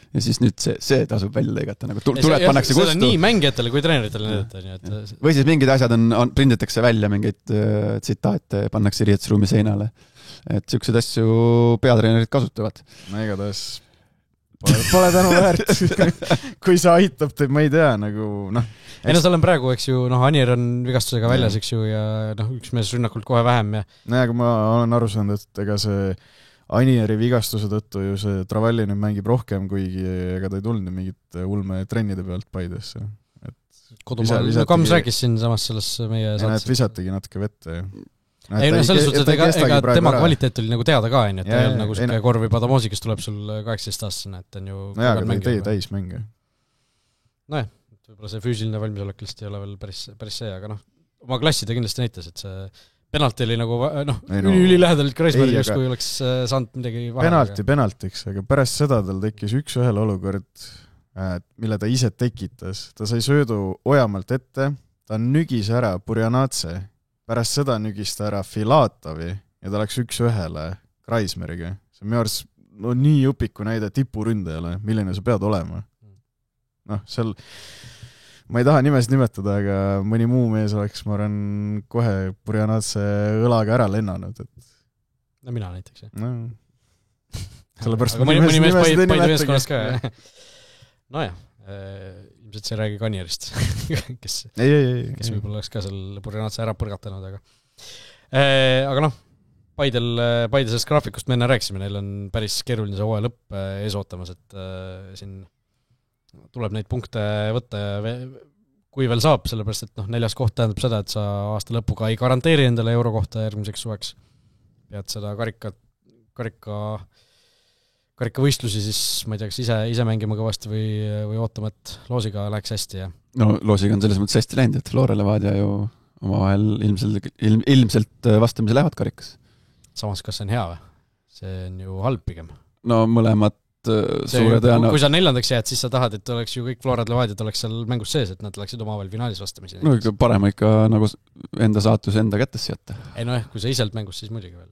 ja siis nüüd see tasub välja lõigata, nagu tuleb pannakse kustu. Seda nii mängijatele kui treeneritele näidata. Või siis mingid asjad prinditakse välja, mingeid tsitaate pannakse riietusruumi seinale. Et siukseid asju peatreenerid kasutavad. No igatahes pole tänu väärt. Kui see aitab teid, ma ei tea, nagu seal on praegu, eks ju, Anier on vigastusega väljas, eks ju, ja üks mees rünnakult kohe vähem. Aga ma olen aru saanud, et ega see Anieri vigastuse tõttu ju see Travalli nüüd mängib rohkem, kuigi ega ta ei tulnud mingit ulme trennide pealt Paidesse. Kodumaal, Kams rääkis siin samas selles meie saates. Visatigi natuke vette. Ei, selles suhtes, et ega tema kvaliteet oli nagu teada ka, et ta ei olnud nagu siuke Korvi Padamosi, kes tuleb sul 18-aastasena, et on ju aga ta ei täis mänge. Võib-olla see füüsiline valmisolek lihtsalt ei ole veel päris see, aga oma klassi ta kindlasti näitas, et see penalti oli nagu ülilähedalt Kreisberg justkui oleks saanud midagi vahel. Penaltiks, aga pärast seda tal tekkis 1-1 olukord, mille ta ise tekitas. Ta sai söödu Ojamalt ette, ta nügis ära Burjanatse, pärast seda nügis ta ära Filatovi ja ta läks 1-1 Kreisbergiga. See on minu arust nii õpiku näide tipuründajale, milline sa pead olema. Seal ma ei taha nimesid nimetada, aga mõni muu mees oleks, ma arvan, kohe Burjanatse õlaga ära lennanud. Mina näiteks, jah. Sellepärast mõni mees Paide meeskonnas ka. Nojah, ilmselt see räägi Kanierist, kes võib-olla oleks ka seal Burjanatse ära põrgatanud, aga Paide sellest graafikust me enne rääkisime, neil on päris keeruline see hooaja lõpp ees ootamas, et siin tuleb neid punkte võtta ja kui veel saab, sellepärast et 4. koht tähendab seda, et sa aasta lõpuga ei garanteeri endale euro kohta järgmiseks suveks. Pead seda karikavõistlusi siis, ma ei tea, kas ise mängima kõvasti või ootama, et loosiga läheks hästi. Ja. No loosiga on selles mõttes hästi läinud, et Flora Levadia ju omavahel ilmselt vastamisi lähevad karikas. Samas, kas see on hea või? See on ju halb pigem. no mõlemad suure tõenäoliselt. Kui sa 4. jääd, siis sa tahad, et oleks ju kõik Florad Levadiad oleks seal mängus sees, et nad läksid omavahel finaalis vastamisi. No ikka parem ikka nagu enda saatus enda kätesse jätta. Ei noh, kui sa iselt mängus, siis muidugi veel.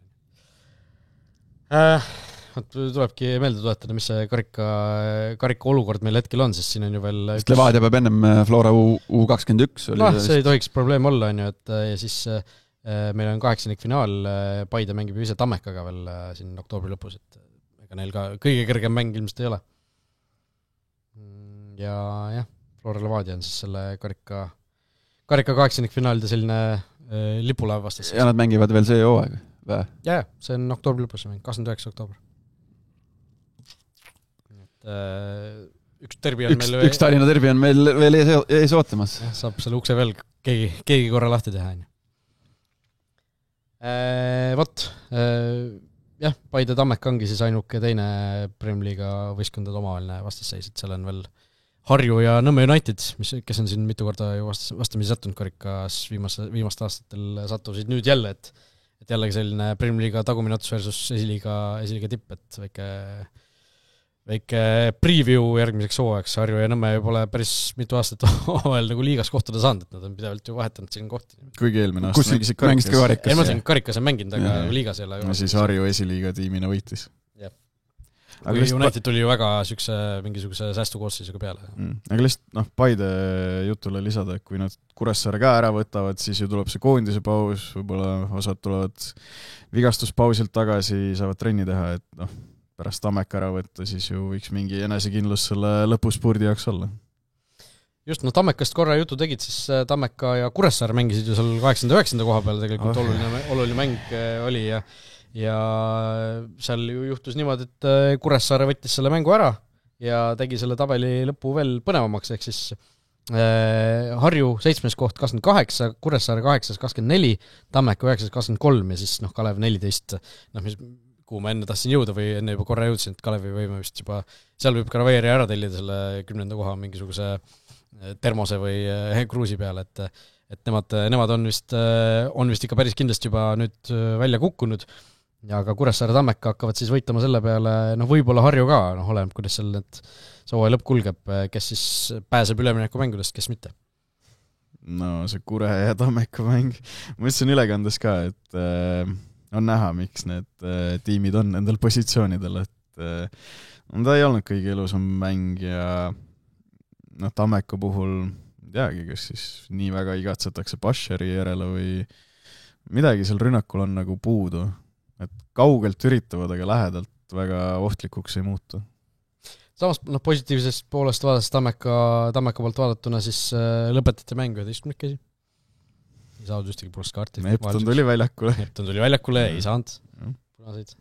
Tulebki meelde tuletada, mis see karika olukord meil hetkel on, sest siin on ju veel sest Levadia peab ennem Flora U21 oli see ei tohiks probleem olla, on ju, et ja siis meil on 8. finaal, Paide mängib ju ise Tammekaga veel siin oktoobri lõpus, et ega neil ka kõige kõrgem mäng ilmselt ei ole. Ja jah, Flora Levadia on siis selle karika 8. finaalide selline lipulaev vastas. Ja nad mängivad veel see hooaeg või? Ja, see on oktoobri lõpus, 29. oktoober. Üks derbi on meil üks Tallinna derbi on meil veel ees ootamas. Saab selle ukse veel keegi korra lahti teha. Jah, Paide Tammeka ongi siis ainuke teine Premier League'i võistkondade omavaheline vastasseis, et seal on veel Harju ja Nõmme United, kes on siin mitu korda ju vastamisi sattunud karikas viimast aastatel sattusid nüüd jälle, et jällegi selline Premier League'i tagumine ots versus esiliiga tipp, et väike preview järgmiseks hooajaks. Harju ja Nõmme pole päris mitu aastat omavahel nagu liigas kohtuda saanud, et nad on pidevalt ju vahetanud siin kohti. Kuigi eelmine aasta mängisid karikas. Ei, ma siin karikas on mänginud, aga liigas ei ole. No siis Harju esiliiga tiimina võitis. Aga United tuli ju väga mingisuguse säästukoosseisuga peale. Aga lihtsalt Paide jutule lisada, et kui nad Kuressaare ka ära võtavad, siis ju tuleb see koondise paus, võib-olla osad tulevad vigastuspausilt tagasi, saavad trenni teha, et pärast Tammeka ära võtta, siis ju võiks mingi enesekindlus selle lõpuspurdi jaoks olla. Just, Tammekast korra jutu tegid, siis Tammeka ja Kuressaare mängisid ju seal 8.9. koha peal, tegelikult oluline mäng oli ja seal ju juhtus niimoodi, et Kuressaare võttis selle mängu ära ja tegi selle tabeli lõpu veel põnevamaks, ehk siis Harju 7. koht 28, Kuressaare 8. 24, Tammeka 9. 23 ja siis Kalev 14, kuhu ma enne tahtsin jõuda või enne juba korra jõudsin, et Kalevi võime vist juba, seal võib Karaveeri ära tellida selle 10. koha mingisuguse termose või kruusi peale, et nemad on vist ikka päris kindlasti juba nüüd välja kukkunud ja ka Kuressaare Tammeka hakkavad siis võitlema selle peale, võib-olla Harju ka, oleneb, kuidas seal see hooaja lõpp kulgeb, kes siis pääseb ülemineku mängudest, kes mitte. No see Kure ja Tammeka mäng, ma ütlesin ülekandes ka, et on näha, miks need tiimid on nendel positsioonidel, et ta ei olnud kõige ilusam mäng ja Tammeka puhul teagi, kas siis nii väga igatsetakse Bascheri järele või midagi seal rünnakul on nagu puudu, et kaugelt üritavad, aga lähedalt väga ohtlikuks ei muutu. Samas positiivsest poolest vaadates Tammeka poolt vaadatuna, siis lõpetati mängu 11 käsi. Ei saanud ühtegi punast kaarti. Neptun tuli väljakule. Ei saanud. Punaseid.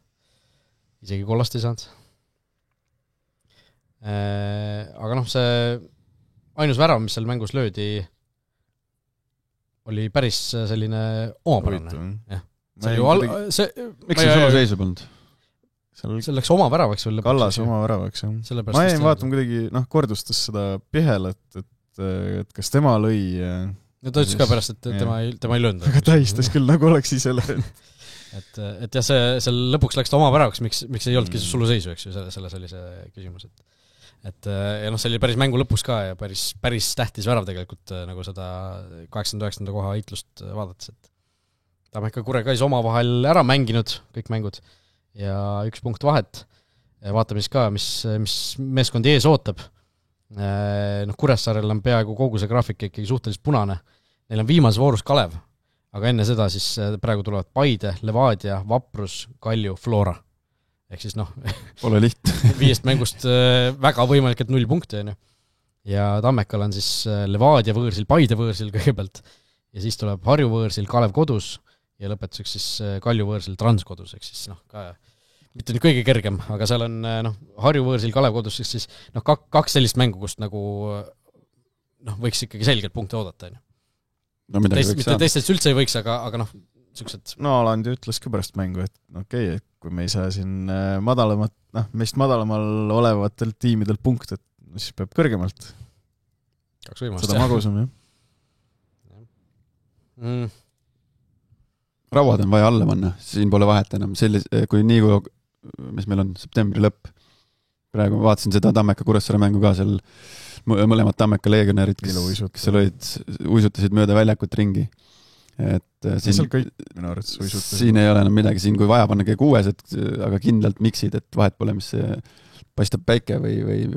Isegi kollast ei saanud. Aga see ainus värav, mis seal mängus löödi, oli päris selline omapärane. Miks see sulu seisu polnud? See läks oma väravaks veel lõpuks. Kallas oma väravaks, jah. Ma jäin vaatama kuidagi, kordustas seda Pihelat, et kas tema lõi. Ja ta ütles ka pärast, et tema ei löönud. Aga tähistas küll, nagu oleks ise löönud. Et jah, see lõpuks läks ta oma väravaks, miks ei olnudki sulu seisu, eks ju, selle sellise küsimus. Ja see oli päris mängu lõpus ka ja päris tähtis värav tegelikult, nagu seda 89. koha heitlust vaadates, et Tammeka Kure ka siis omavahel ära mänginud kõik mängud ja 1 punkt vahet. Vaatame siis ka, mis meeskondi ees ootab. Kuressaarel on peaaegu kogu see graafik ikkagi suhteliselt punane. Neil on viimases voorus Kalev, aga enne seda siis praegu tulevad Paide, Levadia, Vaprus, Kalju, Flora. Ehk siis pole liht. 5 mängust väga võimalik, et 0 punkti on ju. Ja Tammekal on siis Levadia võõrsil, Paide võõrsil kõigepealt ja siis tuleb Harju võõrsil, Kalev kodus ja lõpetuseks siis Kalju võõrsil Trans kodus, ehk siis ka mitte nüüd kõige kergem, aga seal on Harju võõrsil, Kalev kodus, siis kaks sellist mängu, kust nagu võiks ikkagi selgelt punkte oodata. Mitte teistest üldse ei võiks, aga niisugused. Alandi ütles ka pärast mängu, et okei, kui me ei saa siin meist madalamal olevatelt tiimidelt punkte, siis peab kõrgemalt. 2 võimalust. Seda magusam, jah. Rauad on vaja alla panna, siin pole vahet enam. Kui mis meil on, septembri lõpp. Praegu vaatasin seda Tammeka Kuressaare mängu ka seal, mõlemad Tammeka legionärid, kes olid, uisutasid mööda väljakut ringi. Et siin, kõik, minu arvates uisutasid. Siin ei ole enam midagi, siin kui vaja panna keegi uues, aga kindlalt miksid, et vahet pole, mis see paistab päike või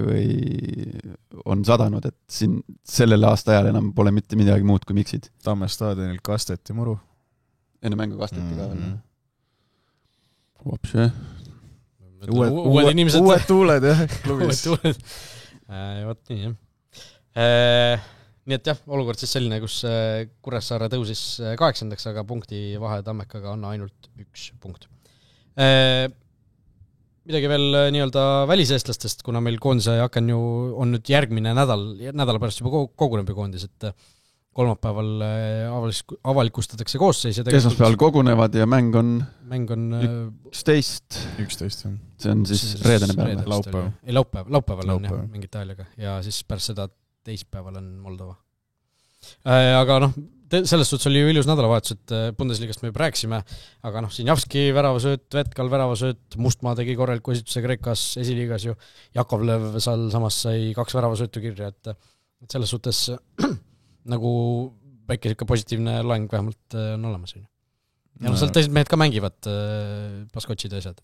on sadanud, et siin sellel aasta ajal enam pole mitte midagi muud kui miksid. Tamme staadionil kasteti muru. Enne mängu kasteti ka veel. Vapše. Uued inimesed. Uued tuuled, jah. Uued tuuled. Võt nii, jah. Nii et jah, olukord siis selline, kus Kuressaare tõusis 8, aga punkti vahe Tammekaga on ainult 1 punkt. Midagi veel nii-öelda väliseestlastest, kuna meil koondise hakken ju on nüüd järgmine nädala pärast juba koguneb ju koondis, et kolmapäeval avalikustatakse koosseis. Esmaspäeval kogunevad ja mäng on 11. See on siis reedene päev. Laupäeval on jah, mingit ajaga. Ja siis pärast seda teispäeval on Moldova. Aga noh, selles suhtes oli ju ilus nädalavahetus, et Bundesliigast me juba rääkisime, aga noh, Sinjavski väravasööt, Vetkal väravasööt, Mustmaa tegi korraliku esituse Kreekas, esiliigas ju, Jakovlev seal samas sai 2 väravasöötu kirja, et selles suhtes nagu väike ikka positiivne laeng vähemalt on olemas. Ja sealt teised mehed ka mängivad Baskotšid ja asjad,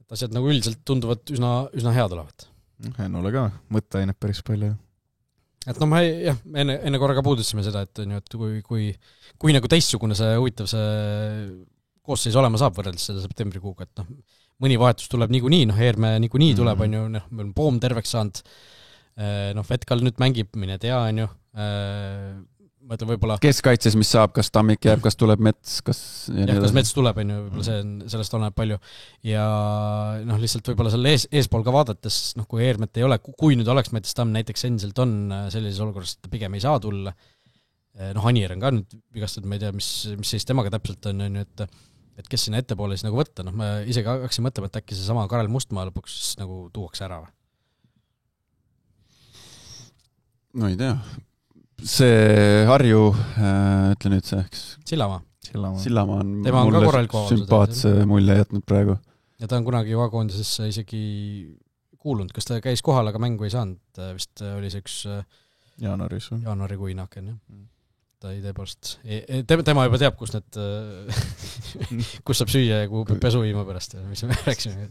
et asjad nagu üldiselt tunduvad üsna head olevat. Hennule ka mõtteainet päris palju. Et no ma enne korraga puudusime seda, et kui nagu teistsugune see huvitav see koosseis olema saab võrreldes seda septembrikuuga, et noh, mõni vahetus tuleb niikuinii, Eerme niikuinii tuleb, on ju, meil on Poom terveks saanud, Vetkal nüüd mängib, mine tea, on ju, mõtle võib-olla keskkaitses, mis saab, kas Tammik jääb, kas tuleb Mets, kas Mets tuleb, on ju, võib-olla sellest oleneb palju ja lihtsalt võib-olla selle eespool ka vaadates, kui Eermet ei ole, kui nüüd oleks Mets Tamm näiteks endiselt on sellises olukorras, et ta pigem ei saa tulla, Anier on ka nüüd vigastatud, ma ei tea, mis siis temaga täpselt on ju, et kes sinna ettepoole siis nagu võtta, ma isegi hakkasin mõtlema, et äkki see sama Karel Mustmaa lõpuks nagu tuuakse ära või? No ei tea. See Harju, ütle nüüd see, eks? Sillamaa on mulle sümpaatse mulje jätnud praegu. Ja ta on kunagi Joakoondisesse isegi kuulunud, kas ta käis kohal, aga mängu ei saanud, vist oli see üks jaanuarikuine aken, jah. Ta ei tõepoolest, tema juba teab, kus kus saab süüa ja kuhu peab pesu viima pärast, mis me rääksime.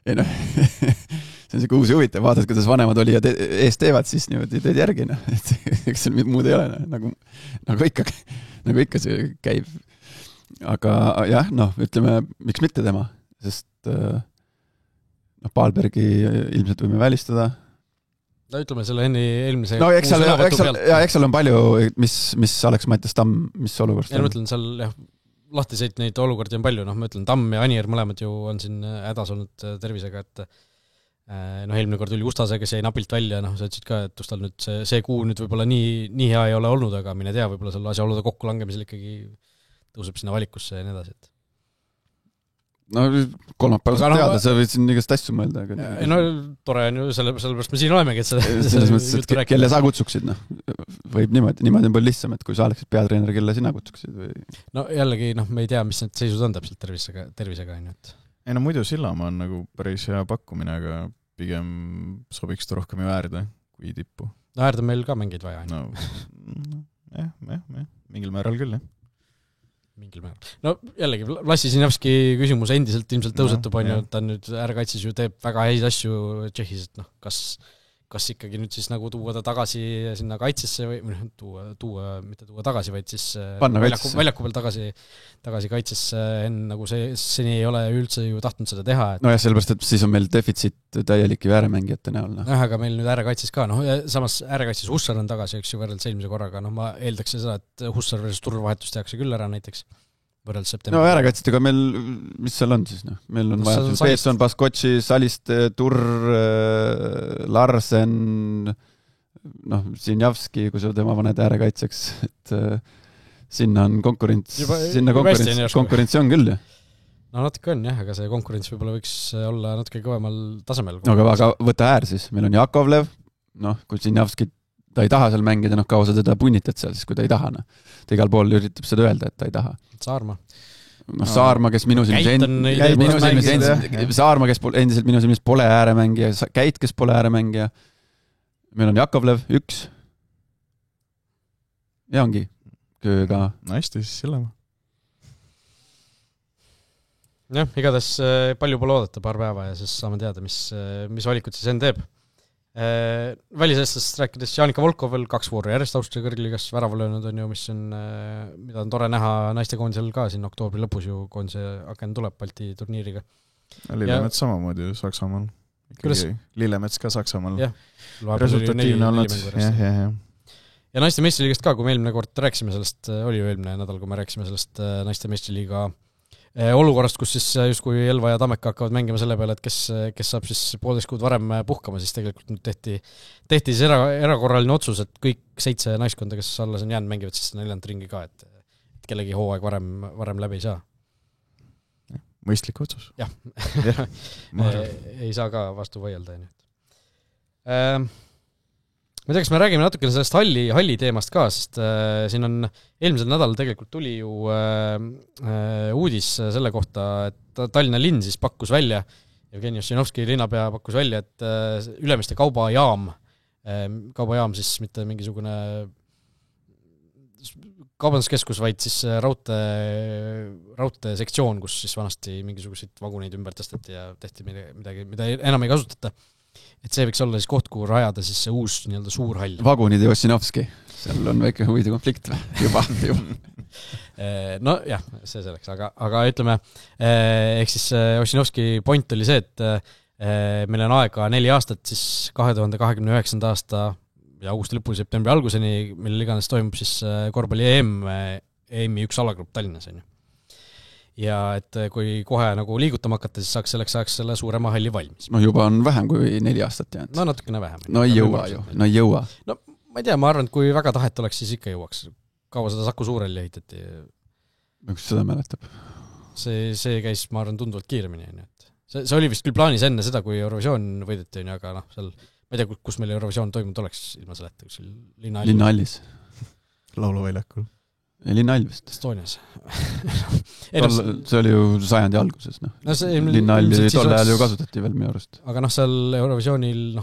Ei noh, see on see uus huvitav, vaatad, kuidas vanemad oli ja ees teevad, siis niimoodi teed järgi, eks seal muud ei ole, nagu ikka see käib. Aga jah, ütleme, miks mitte tema, sest Paalbergi ilmselt võime välistada. Ütleme selle eelmise eks seal on palju, mis oleks Mattias Tamm, mis olukorras ja ma ütlen, seal jah, lahtiseid neid olukordi on palju, ma ütlen, Tamm ja Anier mõlemad ju on siin hädas olnud tervisega, et eelmine kord oli Ustase, kes jäi napilt välja, sa ütlesid ka, et Ustal nüüd see kuu nüüd võib-olla nii hea ei ole olnud, aga mine tea, võib-olla selle asjaolude kokkulangemisel ikkagi tõuseb sinna valikusse ja nii edasi, et kolmapäeval saab teada, sa võid siin igast asju mõelda. Tore on ju, sellepärast me siin olemegi, et selles mõttes, et kelle sa kutsuksid, võib niimoodi on palju lihtsam, et kui sa oleksid peatreener, kelle sina kutsuksid või... jällegi, me ei tea, mis need seisud on täpselt tervisega, on ju, et... muidu Sillamaa on nagu päris hea pakkumine, aga pigem sobiks ta rohkem ju äärde kui tippu. Äärde meil ka mängeid vaja, on ju? Mingil määral küll, jah. Mingil määral. Jällegi, Lassi Sinjavski küsimus endiselt ilmselt tõusetub, on ju, ta nüüd äärekaitses ju teeb väga häid asju Tšehhis, et kas ikkagi nüüd siis nagu tuua ta tagasi sinna kaitsesse või mitte tuua tagasi, vaid siis väljaku peal tagasi kaitsesse, nagu see seni ei ole üldse ju tahtnud seda teha. Jah, sellepärast, et siis on meil defitsiit täielik ju ääremängijate näol. Aga meil nüüd äärekaitses ka, samas äärekaitses Hussar on tagasi, eks ju, võrreldes eelmise korraga, ma eeldaks seda, et Hussar versus turvahetust tehakse küll ära näiteks. Äärekaitsetega meil, mis seal on siis? Meil on vaja Peetson, Baskotši, Saliste, Turr, Larsen, Sinjavski, kui sa tema paned äärekaitseks, et sinna on konkurents on küll. Natuke on jah, aga see konkurents võib-olla võiks olla natuke kõvemal tasemel. Aga võta äär siis, meil on Jakovlev, kui Sinjavski ta ei taha seal mängida, kaua sa teda punnitad seal, siis kui ta ei taha. Ta igal pool üritab seda öelda, et ta ei taha. Saarma. Saarma, kes minu silmis Saarma, kes endiselt minu silmis pole ääremängija, Käit, kes pole ääremängija. Meil on Jakovlev, 1. Ja ongi kööga. No hästi, siis Sillemaa. Jah, igatahes palju pole oodata paar päeva ja siis saame teada, mis valikud siis teeb. Väliseestlasest rääkides Janika Volkov veel 2 vooru järjest Austria kõrgliigas värava löönud on ju, mida on tore näha naistekoondisel ka siin oktoobri lõpus ju, koondise aken tuleb Balti turniiriga. Lillemets samamoodi ju Saksamaal. Lillemets ka Saksamaal. Resultatiivne olnud. Ja naiste meistriliigast ka, kui me eelmine kord rääksime sellest, oli ju eelmine nädal, kui me rääksime sellest naiste meistriliiga olukorrast, kus siis justkui Elva ja Tammeka hakkavad mängima selle peale, et kes saab siis 1,5 kuud varem puhkama, siis tegelikult nüüd tehti siis erakorraline otsus, et kõik 7 naiskonda, kes alles on jäänud, mängivad siis 4. ringi ka, et kellegi hooaeg varem läbi ei saa. Mõistlik otsus. Jah. Ei saa ka vastu vaielda. Ma ei tea, kas me räägime natukene sellest halli teemast ka, sest siin on eelmisel nädalal tegelikult tuli ju uudis selle kohta, et Tallinna linn siis pakkus välja, Jevgeni Ossinovski linnapea pakkus välja, et Ülemiste kaubajaam siis mitte mingisugune kaubanduskeskus, vaid siis raudteesektsioon, kus siis vanasti mingisuguseid vaguneid ümber tõsteti ja tehti midagi, mida enam ei kasutata. Et see võiks olla siis koht, kuhu rajada siis see uus nii-öelda suur hall. Vagunid ja Ossinovski. Seal on väike huvide konflikt juba. No jah, see selleks, aga ütleme, ehk siis Ossinovski point oli see, et meil on aega 4 aastat siis 2029. aasta ja augusti lõpul septembri alguseni, millel iganes toimub siis korvpalli EM-i 1 alagrupp Tallinnas on ju. Ja et kui kohe nagu liigutama hakata, siis saaks selle suurema halli valmis. No juba on vähem kui 4 aastat jäänud. No natukene vähem. No ei jõua. No ma ei tea, ma arvan, et kui väga tahet oleks, siis ikka jõuaks. Kaua seda Saku Suurelli ehitati? Üks seda mäletab. See käis, ma arvan, tunduvalt kiiremini. See oli vist küll plaanis enne seda, kui Eurovisioon võideti, aga seal, ma ei tea, kus meil Eurovisioon toimunud oleks ilma selleta, kus Linnahallis. Lauluväljakul. Linnahall vist. Estonias. See oli ju sajandi alguses. Linnahalli tol ajal ju kasutati veel minu arust. Aga seal Eurovisioonil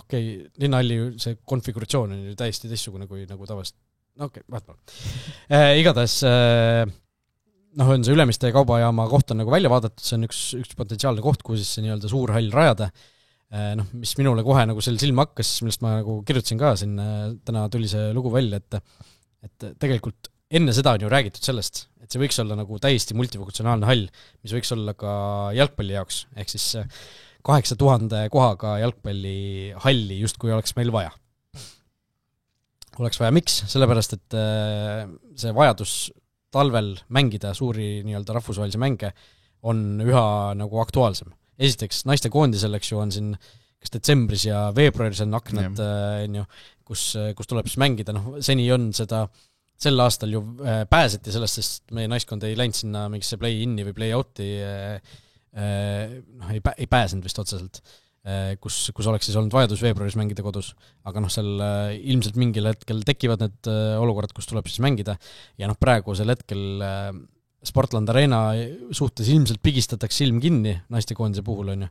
Linnahalli see konfiguratsioon on ju täiesti teistsugune kui nagu tavaliselt. Igatahes on see Ülemiste kaubajaama koht on nagu välja vaadatud, see on üks potentsiaalne koht, kuhu siis see nii-öelda suur hall rajada. Mis minule kohe nagu selle silma hakkas, millest ma nagu kirjutasin ka siin, täna tuli see lugu välja, et tegelikult enne seda on ju räägitud sellest, et see võiks olla nagu täiesti multifunktsionaalne hall, mis võiks olla ka jalgpalli jaoks, ehk siis 8000 kohaga jalgpallihalli justkui oleks meil vaja. Oleks vaja, miks? Sellepärast, et see vajadus talvel mängida suuri nii-öelda rahvusvahelisi mänge on üha nagu aktuaalsem. Esiteks, naiste koondisel, eks ju, on siin kas detsembris ja veebruaris on aknad, kus tuleb siis mängida, seni on seda sel aastal ju pääseti sellest, sest meie naiskond ei läinud sinna mingisse play-in'i või play-out'i, ei pääsenud vist otseselt, kus oleks siis olnud vajadus veebruaris mängida kodus. Aga seal ilmselt mingil hetkel tekivad need olukorrad, kus tuleb siis mängida. Ja praegusel hetkel Sportland Arena suhtes ilmselt pigistatakse silm kinni naistekoondise puhul on ju.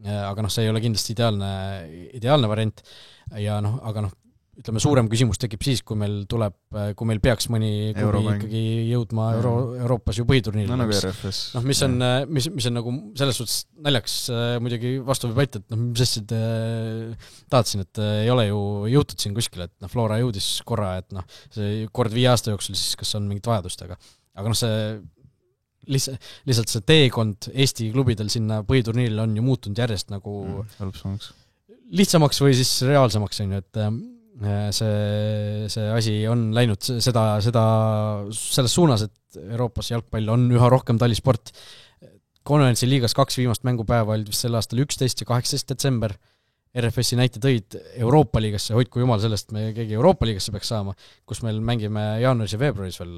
Aga see ei ole kindlasti ideaalne variant. Ja aga ütleme, suurem küsimus tekib siis, kui meil peaks mõni klubi ikkagi jõudma Euroopas ju põhiturniiril. No nagu RFS. Mis on nagu selles suhtes naljaks muidugi vastu või paita, et mis asjad tahtsin, et ei ole ju jõutud siin kuskil, et Flora jõudis korra, et see kord 5 aasta jooksul siis kas on mingit vajadust, aga see lihtsalt see teekond Eesti klubidel sinna põhiturniiril on ju muutunud järjest nagu lihtsamaks või siis reaalsemaks on ju, et see asi on läinud selles suunas, et Euroopas jalgpall on üha rohkem talisport. Konverentsi liigas 2 viimast mängupäeva olid vist sel aastal 11 ja 18 detsember. RFS-i näite tõid Euroopa liigasse, hoidku jumal sellest, me keegi Euroopa liigasse peaks saama, kus meil mängime jaanuaris ja veebruaris veel,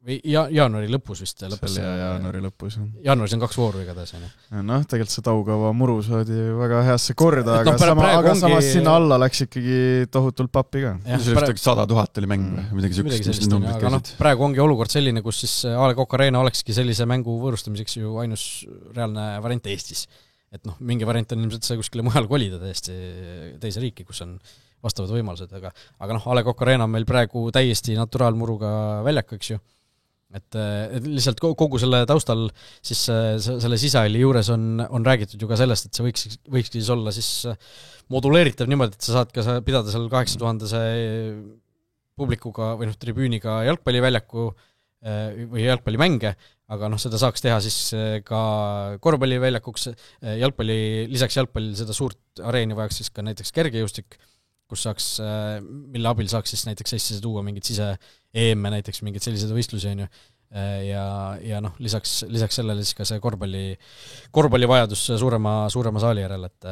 või jaanuari lõpus vist lõpus. Jaanuari lõpus. Jaanuaris on 2 vooru igatahes. Noh, tegelikult see Taugava muru saadi väga heasse korda, aga samas sinna alla läks ikkagi tohutult pappi ka. 100 000 oli mäng või midagi sellist. Aga praegu ongi olukord selline, kus siis A. Le Coq Arena olekski sellise mängu võõrustamiseks ju ainus reaalne variant Eestis. Et mingi variant on ilmselt see kuskile mujal kolida täiesti teise riiki, kus on vastavad võimalused, aga A. Le Coq Arena on meil praegu täiesti naturaalmuruga väljak, eks ju. Et lihtsalt kogu selle taustal siis selle sisehalli juures on räägitud ju ka sellest, et see võiks siis olla siis moduleeritav niimoodi, et sa saad ka pidada seal 8000 publikuga või tribüüniga jalgpalliväljaku või jalgpallimänge, aga seda saaks teha siis ka korvpalliväljakuks, lisaks jalgpallil seda suurt areeni vajaks siis ka näiteks kergejõustik, kus saaks, mille abil saaks siis näiteks Eestisse tuua mingid sise-EM-e näiteks, mingid sellised võistlusi on ju, ja lisaks sellele siis ka see korvpalli vajadus suurema saali järel, et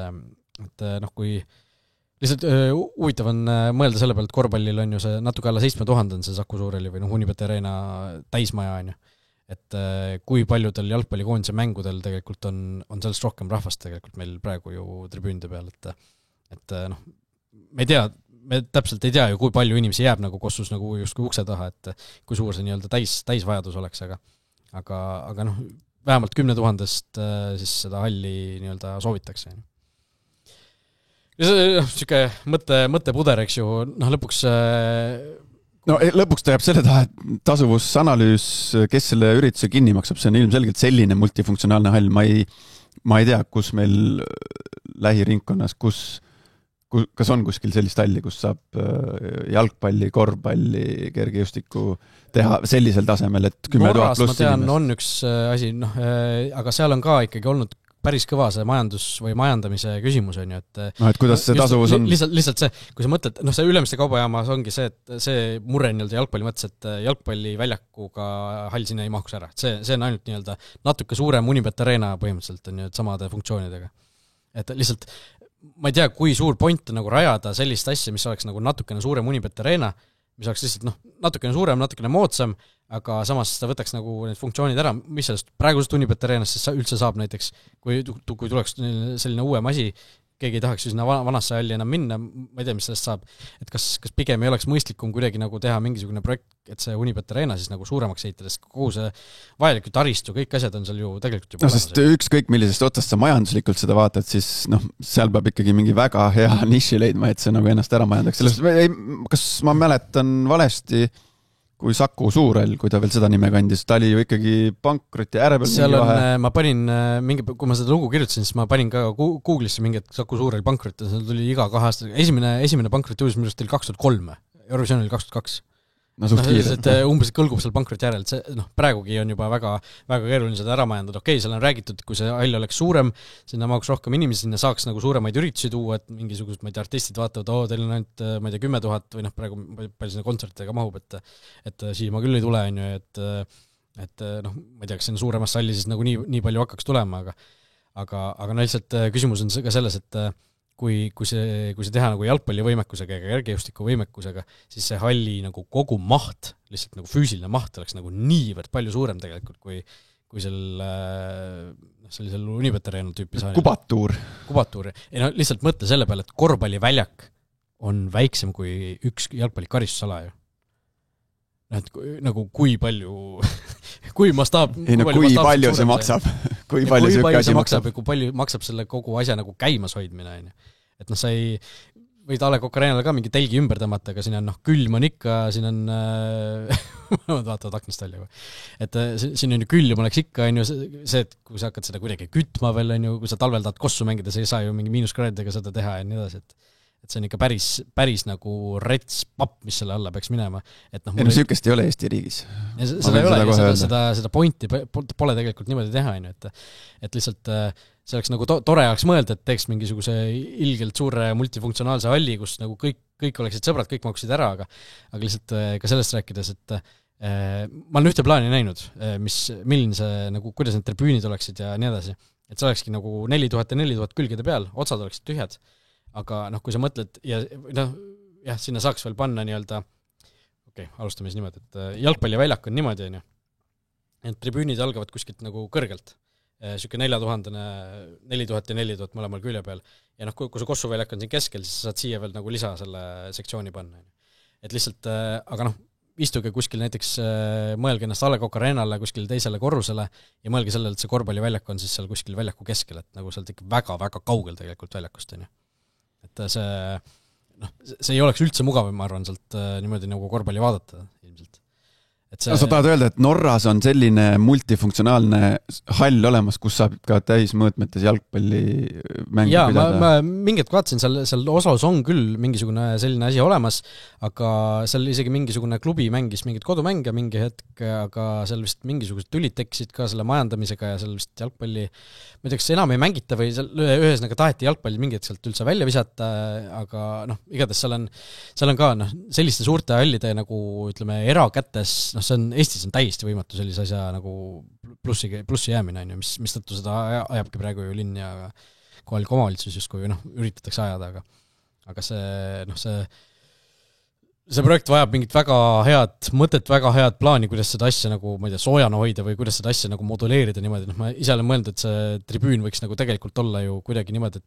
kui lihtsalt huvitav on mõelda selle peale, et korvpallil on ju see natuke alla 7000 on see Saku Suureli või Unibet Arena täismaja on ju, et kui paljudel jalgpallikoondise mängudel tegelikult on sellest rohkem rahvast tegelikult meil praegu ju tribüünide peal, et me täpselt ei tea ju, kui palju inimesi jääb nagu Kossus nagu justkui ukse taha, et kui suur see nii-öelda täisvajadus oleks, aga vähemalt 10 000 siis seda halli nii-öelda soovitakse. Ja see siuke mõttepuder, eks ju, lõpuks lõpuks ta jääb selle taha, et tasuvusanalüüs, kes selle ürituse kinni maksab, see on ilmselgelt selline multifunktsionaalne hall, ma ei tea, kus meil lähiringkonnas, kas on kuskil sellist halli, kus saab jalgpalli, korvpalli, kergejõustiku teha sellisel tasemel, et 10 000 Norras, pluss ma tean, on üks asi, aga seal on ka ikkagi olnud päris kõva see majandus- või majandamise küsimus on ju, et kuidas see tasuvus on? Lihtsalt see, kui sa mõtled, see Ülemiste kaubajaamas ongi see, et see mure nii-öelda jalgpalli mõttes, et jalgpalliväljakuga hall sinna ei mahkuks ära. See on ainult nii-öelda natuke suurem Unibet Arena põhimõtteliselt on ju, et samade funktsioonidega. Et lihtsalt ma ei tea, kui suur point on nagu rajada sellist asja, mis oleks nagu natukene suurem Unibet Arena, mis oleks lihtsalt natukene suurem, natukene moodsam, aga samas ta võtaks nagu need funktsioonid ära, mis sellest praegusest Unibet Arenast üldse saab näiteks, kui tuleks selline uuem asi, keegi ei tahaks ju sinna vanasse halli enam minna, ma ei tea, mis sellest saab, et kas pigem ei oleks mõistlikum kuidagi nagu teha mingisugune projekt, et see Unibet Arena siis nagu suuremaks ehitades, kogu see vajalik taristu, kõik asjad on seal ju tegelikult juba sest ükskõik millisest otsast sa majanduslikult seda vaatad, siis seal peab ikkagi mingi väga hea niši leidma, et see nagu ennast ära majandaks. Kas ma mäletan valesti, kui Saku Suurel, kui ta veel seda nime kandis, ta oli ju ikkagi pankroti äärepeal. Seal on, ma panin kui ma seda lugu kirjutasin, siis ma panin ka Google'isse mingi, et Saku Suurel pankrot, ja seal tuli iga 2 aastaga. Esimene pankroti uus millest oli 2003, Eurovisioon oli 2002. suht kiire. Et umbes kõlgub seal pankroti järel, et see, praegugi on juba väga, väga keeruline seda ära majandada. Okei, seal on räägitud, kui see hall oleks suurem, sinna mahuks rohkem inimesi, sinna saaks nagu suuremaid üritusi tuua, et mingisugused, ma ei tea, artistid vaatavad, teil on ainult, ma ei tea, 10 000 või praegu palju sinna kontsertidega mahub, et siia ma küll ei tule, on ju, et ma ei tea, kas sinna suuremasse halli siis nagu nii palju hakkaks tulema, aga lihtsalt küsimus on ka selles, et kui see teha nagu jalgpallivõimekusega ja kergejõustiku võimekusega, siis see halli nagu kogu maht, lihtsalt nagu füüsiline maht oleks nagu niivõrd palju suurem tegelikult, kui sellisel Unibet Arena tüüpi saali. Kubatuur. Ei lihtsalt mõtle selle peale, et korvpalliväljak on väiksem kui üks jalgpallikaristusala ju. Et nagu kui palju kui palju see maksab kui palju see maksab ja kui palju maksab selle kogu asja nagu käimas hoidmine on ju. Et sa ei võid A. Le Coq Arenale ka mingi telgi ümber tõmmata, aga siin on külm on ikka, siin on vaatavad aknast välja. Et siin on ju külm oleks ikka on ju see, et kui sa hakkad seda kuidagi kütma veel on ju, kui sa talvel tahad kossu mängida, sa ei saa ju mingi miinuskraadidega seda teha ja nii edasi, et see on ikka päris nagu rets papp, mis selle alla peaks minema. Sükest ei ole Eesti riigis. Seda ei ole, seda pointi pole tegelikult niimoodi teha, et lihtsalt see oleks nagu tore oleks mõelda, et teeks mingisuguse ilgelt suure multifunktsionaalse halli, kus nagu kõik oleksid sõbrad, kõik maksid ära, aga lihtsalt ka sellest rääkides, et ma olen ühte plaani näinud, milline see, nagu, kuidas need tribüünid oleksid ja nii edasi, et see olekski nagu 4000 ja 4000 külgede peal, otsad oleksid tühjad, aga noh, kui sa mõtled ja noh, jah, sinna saaks veel panna nii-öelda, alustame siis niimoodi, et jalgpalliväljak on niimoodi, et tribüünid algavad kuskilt nagu kõrgelt, siuke 4000 ja 4000 mõlemal külje peal ja noh, kui see Kossuväljak on siin keskel, siis saad siia veel nagu lisa selle sektsiooni panna. Et lihtsalt, aga noh, istuge kuskil näiteks, mõelge ennast A. Le Coq Arenale kuskil teisele korrusele ja mõelge sellele, et see korvpalliväljak on siis seal kuskil väljaku keskel, et nagu sealt ikka väga-väga kaugel tegelikult väljakust on ju. Et see ei oleks üldse mugav, ma arvan, sealt niimoodi nagu korvpalli vaadata ilmselt. Sa tahad öelda, et Norras on selline multifunktsionaalne hall olemas, kus saab ka täismõõtmetes jalgpalli mängu pidada? Ma mingit vaatasin, seal Oslos on küll mingisugune selline asi olemas, aga seal isegi mingisugune klubi mängis mingit kodumänge mingi hetk, aga seal vist mingisugused tülid tekkisid ka selle majandamisega ja seal vist jalgpalli, ma ei tea, kas enam ei mängita või seal ühesõnaga taheti jalgpalli mingi hetk sealt üldse välja visata, aga noh, igatahes seal on ka selliste suurte hallide nagu ütleme erakätes, see on, Eestis on täiesti võimatu sellise asja nagu plussi jäämine, on ju, mis tõttu seda ajabki praegu ju linn ja kohalik omavalitsus justkui üritatakse ajada, aga see projekt vajab mingit väga head mõtet, väga head plaani, kuidas seda asja nagu, ma ei tea, soojana hoida või kuidas seda asja nagu moduleerida niimoodi, ma ise olen mõelnud, et see tribüün võiks nagu tegelikult olla ju kuidagi niimoodi,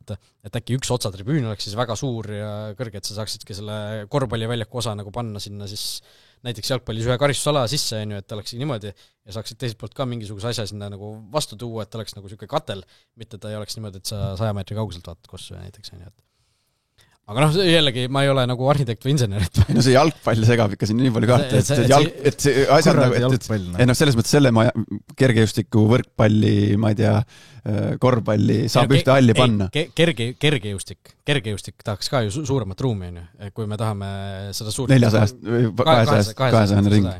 et äkki üks otsa tribüün oleks siis väga suur ja kõrge, et sa saaksidki selle korvpalliväljaku osa nagu panna sinna siis näiteks jalgpallis ühe karistusala sisse, on ju, et oleks niimoodi ja saaksid teiselt poolt ka mingisuguse asja sinna nagu vastu tuua, et oleks nagu selline katel, mitte ta ei oleks niimoodi, et sa 100 meetri kauguselt vaatad kossu näiteks, on ju, et aga noh, jällegi ma ei ole nagu arhitekt või insener. No see jalgpall segab ikka siin nii palju kahte, et see asjad nagu, selles mõttes selle kergejõustiku, võrkpalli, ma ei tea, korvpalli saab ühte halli panna. Kergejõustik tahaks ka ju suuremat ruumi, on ju, kui me tahame seda suurt 200 ring.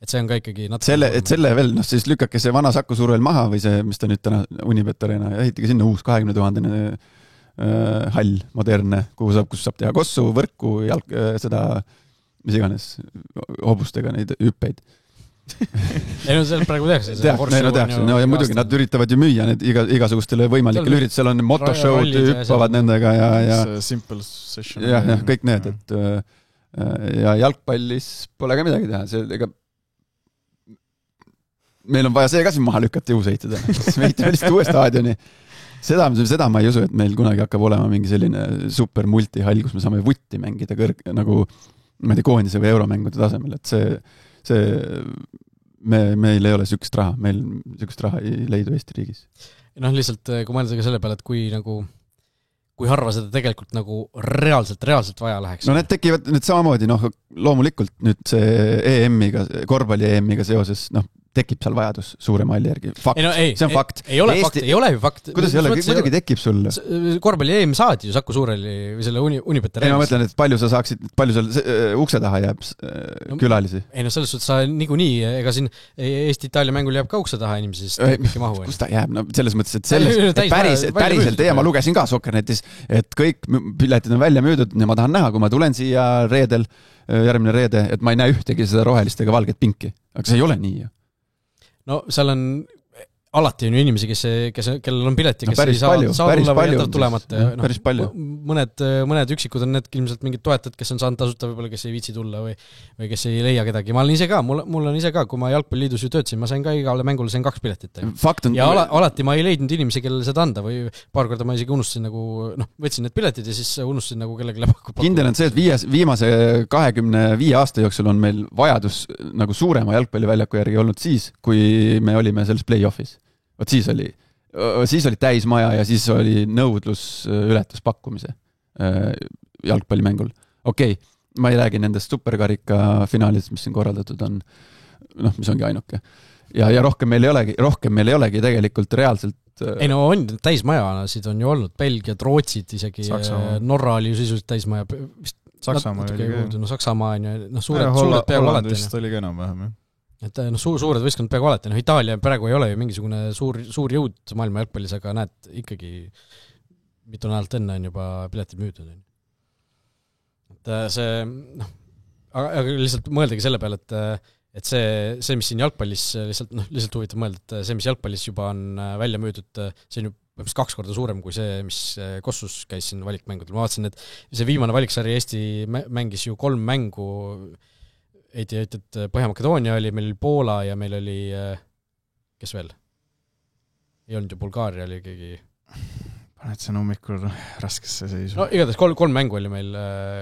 Et see on ka ikkagi selle veel, siis lükake see vana Saku Survel maha või see, mis ta nüüd täna Unibet Arena ja ehitage sinna uus 20 000 hall, modernne, kus saab teha kossu, võrku, seda, mis iganes, hobustega neid hüppeid. Ei no seal praegu tehakse. No ja muidugi nad üritavad ju müüa need igasugustele võimalikele üritusel on motoshow'd, hüppavad nendega ja Simple Session. Ja kõik need, et ja jalgpallis pole ka midagi teha, see meil on vaja see ka siin maha lükata ja uus ehitada. Me ehitame lihtsalt uue staadioni. Seda ma ei usu, et meil kunagi hakkab olema mingi selline super multihall, kus me saame vutti mängida nagu, ma ei tea, koondise või euromängude tasemel, et meil ei ole sükst raha, meil sükst raha ei leidu Eesti riigis. Noh, lihtsalt kui mõelda ka selle peale, et kui harva seda tegelikult nagu reaalselt vaja läheks. No need tekivad nüüd samamoodi, loomulikult nüüd see EM-iga, korvpalli EM-iga seoses, tekib seal vajadus suurema halli järgi. Fakt. See on fakt. Ei ole ju fakt. Kuidas ei ole? Muidugi tekib sul. Korvpalli EM saadi ju Saku Suureli või selle Unibet Arenas. Ma mõtlen, et palju seal ukse taha jääb külalisi. Ei no selles suhtes sa niikuinii, ega siin Eesti-Itaalia mängul jääb ka ukse taha inimesi, siis teeb mingi mahu. Kus ta jääb? No selles mõttes, et päriselt ma lugesin ka Soccernetis, et kõik piletid on välja müüdud ja ma tahan näha, kui ma tulen siia järgmine reede, et ma ei näe ühtegi seda rohelist ega valget pinki. Aga see ei ole nii ju. No seal on alati on ju inimesi, kellel on pilet ja kes ei saa olla või jätavad tulemata. Päris palju. Mõned üksikud on need ilmselt mingid toetajad, kes on saanud tasuta võib-olla, kes ei viitsi tulla või kes ei leia kedagi. Ma olen ise ka, mul on ise ka, kui ma jalgpalliliidus ju töötasin, ma sain ka igale mängule 2 piletit. Ja alati ma ei leidnud inimesi, kellele seda anda või paar korda ma isegi unustasin nagu, võtsin need piletid ja siis unustasin nagu kellegile pakkuda. Kindel on see, et viimase 25 aasta jooksul on meil vajadus nagu suurema jalgpalliväljaku järgi olnud siis, kui me olime selles play-offis. Võt siis oli täismaja ja siis oli nõudlus ületuspakkumise jalgpallimängul. Okei, ma ei räägi nendest superkarika finaalidest, mis siin korraldatud on, mis ongi ainuke. Ja rohkem meil ei olegi tegelikult reaalselt. Ei no on, täismajasid on ju olnud, Belgiad, Rootsid isegi, Saksamaa. Norra oli ju sisuliselt täismaja. Saksamaa oli ka. Saksamaa on ju, suured peaaegu alati. Hollandist oli ka enam-vähem, jah. Et suured võistkond peaaegu alati, Itaalia praegu ei ole ju mingisugune suur jõud maailma jalgpallis, aga näed ikkagi mitu nädalt enne on juba piletid müüdud. Et see, aga lihtsalt mõeldagi selle peale, et see, mis siin jalgpallis lihtsalt huvitav mõelda, et see, mis jalgpallis juba on välja müüdud, see on ju põhimõtteliselt 2 korda suurem kui see, mis Kossus käis siin valikmängudel. Ma vaatasin, et see viimane valiksari Eesti mängis ju 3 mängu, et Põhja-Makedoonia oli, meil oli Poola ja meil oli, kes veel? Ei olnud ju Bulgaaria, oli keegi... Paned sen hommikul raskesse seisu. No igatahes 3 mängu oli meil,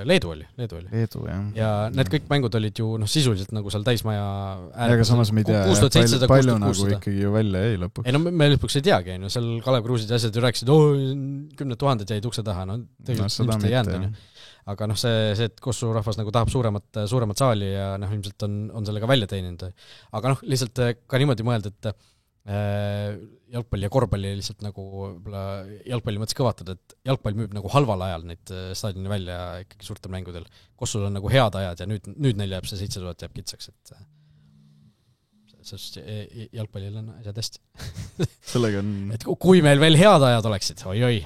Leedu oli. Leedu, jah. Ja need kõik mängud olid ju sisuliselt nagu seal täismaja aga samas me ei tea, 6700, palju nagu ikkagi ju välja ei lõpuks. Ei no me lõpuks ei teagi, seal Kalev Kruusid ja asjad ju rääkisid, 10 000 jäid ukse taha, no tegelikult ilmselt ei jäänud. Aga see, et Kossu rahvas nagu tahab suuremat saali ja ilmselt on sellega välja teeninud. Aga lihtsalt ka niimoodi mõelda, et jalgpalli ja korvpalli lihtsalt nagu jalgpalli mõttes kõvatada, et jalgpall müüb nagu halval ajal neid staadioni välja ikkagi suurtel mängudel. Kossul on nagu head ajad ja nüüd neil jääb see 7000 jääb kitsaks, et jalgpallil on asjad hästi. Sellega on... Et kui meil veel head ajad oleksid, oi,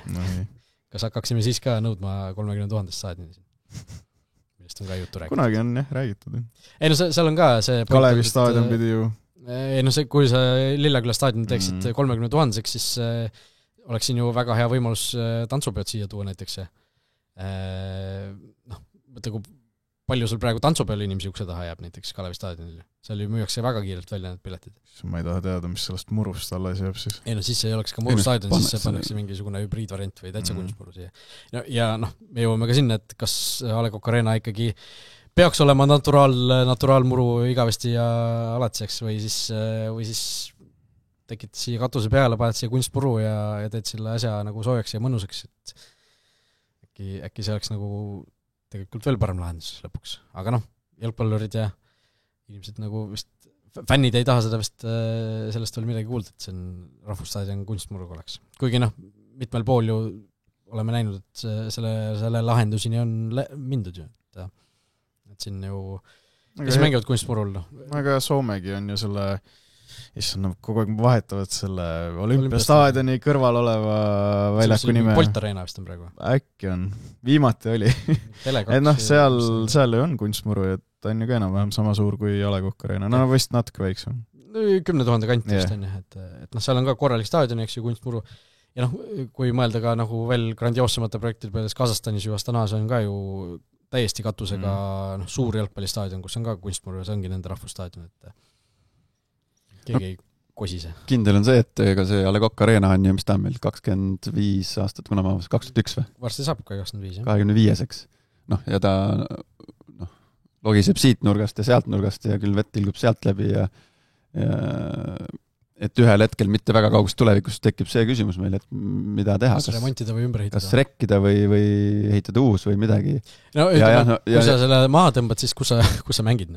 kas hakkaksime siis ka nõudma 30 000 staadioni siin? Millest on ka juttu räägitud. Kunagi on räägitud. Ei no seal on ka see... Kalevi staadion pidi ju... Ei no see, kui sa Lilleküla staadion teeksid 30 000, siis oleks siin ju väga hea võimalus tantsupeod siia tuua näiteks. Mõtle, kui palju sul praegu tantsupeol inimesi ukse taha jääb näiteks Kalevi staadionil. Seal ju müüakse väga kiirelt välja need piletid. Ma ei taha teada, mis sellest murust alles jääb siis. Ei no siis ei oleks ka muru staadion, siis see pannakse mingisugune hübriidvariant või täitsa kunstmuru siia. Ja me jõuame ka sinna, et kas A. Le Coq Arena ikkagi peaks olema naturaalmuru igavesti ja alatiseks või siis tekitad siia katuse peale, paned siia kunstmuru ja teed selle asja nagu soojaks ja mõnusaks, et äkki see oleks nagu tegelikult veel parem lahendus lõpuks. Aga jalgpallurid ja inimesed nagu vist, fännid ei taha seda vist sellest veel midagi kuulda, et see on rahvusstaadion kunstmuruga oleks. Kuigi mitmel pool ju oleme näinud, et selle lahendusini on mindud ju, et siin ju, kes mängivad kunstmurul? Aga Soomegi on ju selle, kogu aeg vahetavad selle olümpiastaadioni kõrval oleva väljaku nime. Bolt Arena vist on praegu. Äkki on. Viimati oli. Et seal on kunstmuru, et on ju ka enam-vähem sama suur kui A. Le Coq Arena. No vist natuke väiksem. 10 000 kanti vist on jah, et seal on ka korralik staadion, eks ju, kunstmuru. Ja kui mõelda ka nagu veel grandioossemate projektide peales Kasahstanis ju Astanas on ka ju täiesti katusega suur jalgpallistaadion, kus on ka kunstmuru ja see ongi nende rahvusstaadion, et keegi ei kosise. Kindel on see, et ega see A. Le Coq Arena on ju, mis ta on meil, 25 aastat, kuna ma 2001 või? Varsti saab ka 25, jah. 25-eks. Ja ta logiseb siit nurgast ja sealt nurgast ja küll vett tilgub sealt läbi ja et ühel hetkel mitte väga kaugust tulevikus tekib see küsimus meil, et mida teha. Kas remontida või ümber ehitada? Kas rekkida või ehitada uus või midagi? No ütleme, kui sa selle maha tõmbad, siis kus sa mängid?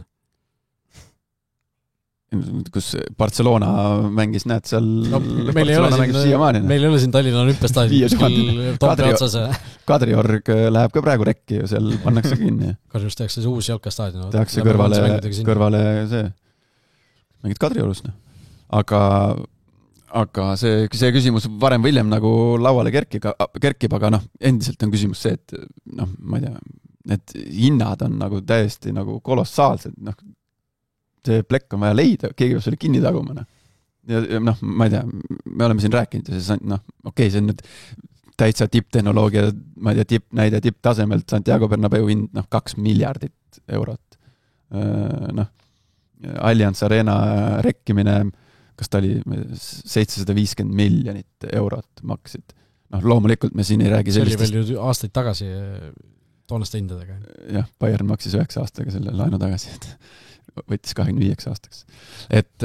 kus Barcelona mängis, näed seal meil ei ole siin Tallinna olümpiastaadion Toompea otsas. Kadriorg läheb ka praegu rekki ja seal pannakse kinni. Kadriorus tehakse see uus jalkastaadion. Tehakse kõrvale see mängid Kadriorus. Aga see küsimus varem või hiljem nagu lauale kerkib, aga endiselt on küsimus see, et ma ei tea, need hinnad on nagu täiesti nagu kolossaalsed, see plekk on vaja leida, keegi peab selle kinni taguma. Ja ma ei tea, me oleme siin rääkinud ja see okei, see on nüüd täitsa tipptehnoloogia, ma ei tea, näide tipptasemelt Santiago Bernabeu hind 2 miljardit eurot. Allianz Arena rekkimine, kas ta oli 750 miljonit eurot maksid. Loomulikult me siin ei räägi sellistest... See oli veel ju aastaid tagasi toonaste hindadega. Jah, Bayern maksis 9 aastaga selle laenu tagasi, et võttis 25 aastaks. Et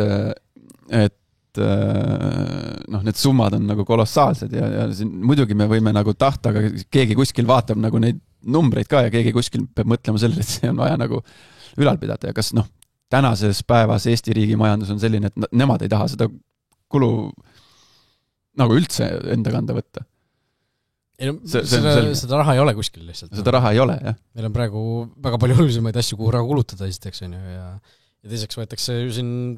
need summad on nagu kolossaalsed ja siin muidugi me võime nagu tahta, aga keegi kuskil vaatab nagu neid numbreid ka ja keegi kuskil peab mõtlema sellele, et see on vaja nagu ülal pidada ja kas tänases päevas Eesti riigi majandus on selline, et nemad ei taha seda kulu nagu üldse enda kanda võtta. Seda raha ei ole kuskil lihtsalt. Seda raha ei ole, jah. Meil on praegu väga palju olulisemaid asju, kuhu raha kulutada esiteks on ju ja teiseks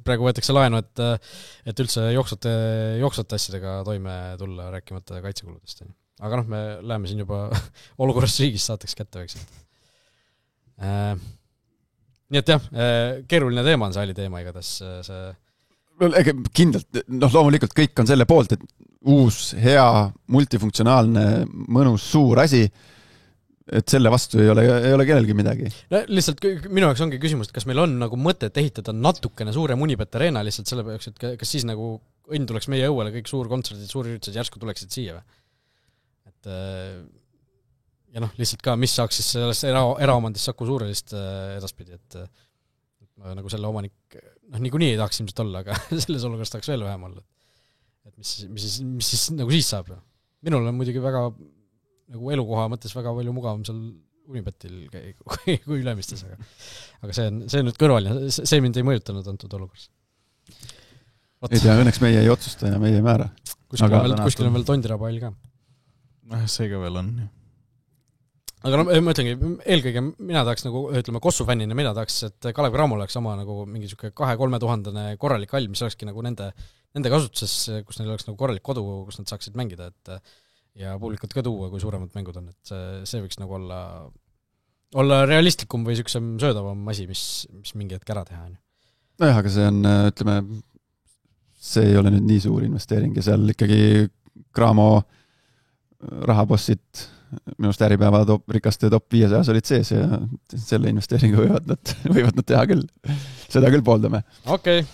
praegu võetakse laenu, et üldse jooksvate asjadega toime tulla rääkimata kaitsekuludest. Aga me läheme siin juba olukorrast riigist saateks kätte väikselt. Nii et jah, keeruline teema on saali teema igatahes see... Kindlalt, loomulikult kõik on selle poolt, et uus, hea, multifunktsionaalne, mõnus, suur asi, et selle vastu ei ole kellelgi midagi. No, lihtsalt minu jaoks ongi küsimus, et kas meil on nagu mõtet ehitada natukene suurem Unibet Arena lihtsalt selle peaks, et kas siis nagu õnn tuleks meie õuele kõik suur kontserdid, suur üritused järsku tuleksid siia või? Et ja noh, lihtsalt ka, mis saaks siis sellest eraomandist Saku Suurelist edaspidi, et ma nagu selle omanik, niikuinii ei tahaks ilmselt olla, aga selles olukorras tahaks veel vähem olla. Et mis siis nagu siis saab? Minul on muidugi väga nagu elukoha mõttes väga palju mugavam seal Unibetil kui Ülemistes, aga see on nüüd kõrval ja see mind ei mõjutanud antud olukorras. Ei tea, õnneks meie ei otsusta ja meie ei määra. Kuskil on veel Tondirapall ka. See ka veel on. Aga no, ma ütlengi, eelkõige mina tahaks nagu, ütleme, Kossu fännina, mina tahaks, et Kalev Cramo oleks oma nagu mingi 2-3 tuhandene korralik hall, mis olekski nagu nende kasutuses, kus neil oleks nagu korralik kodu, kus nad saaksid mängida, et ja publikut ka tuua, kui suuremad mängud on, et see võiks nagu olla realistlikum või niisugusem söödavam asi, mis mingi hetk ära teha. Nojah, aga see on, ütleme, see ei ole nüüd nii suur investeering ja seal ikkagi Cramo rahapossid minust Äripäeva rikaste top 500 olid sees ja selle investeeringu võivad nad teha küll. Seda küll pooldame. Okei.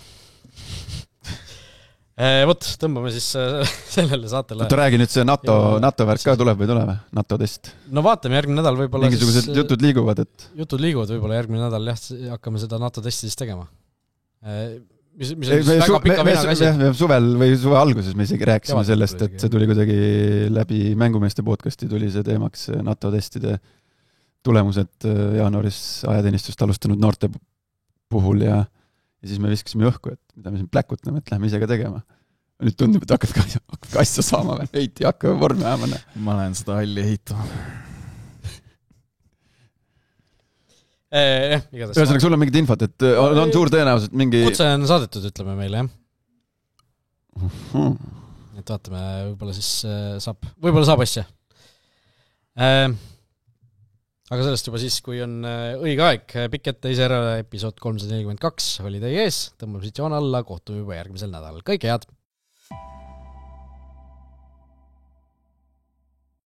Vot, tõmbame siis sellele saatele. Oota, räägi nüüd see NATO värk ka tuleb või tuleb? NATO test. No vaatame, järgmine nädal võib-olla mingisugused jutud liiguvad, et... Jutud liiguvad võib-olla järgmine nädal, jah, hakkame seda NATO testi siis tegema. Mis on väga pika venaga asi. Suvel või suve alguses me isegi rääkisime sellest, et see tuli kuidagi läbi Mängumeeste podcasti tuli see teemaks NATO testide tulemused jaanuaris ajateenistust alustanud noorte puhul ja siis me viskasime õhku, et mida me siin pläkutame, et lähme ise ka tegema. Nüüd tundub, et hakkab asja saama veel, heiti hakkab vormi ajama. Ma lähen seda halli ehitama. Ühesõnaga, sul on mingit infot, et on suur tõenäoliselt mingi... Kutse on saadetud, ütleme meile, jah. Et vaatame, võib-olla siis saab asja. Aga sellest juba siis, kui on õige aeg, pikk ette ise ära, episood 342 oli teie ees, tõmbame siit joon alla, kohtume juba järgmisel nädalal. Kõike head!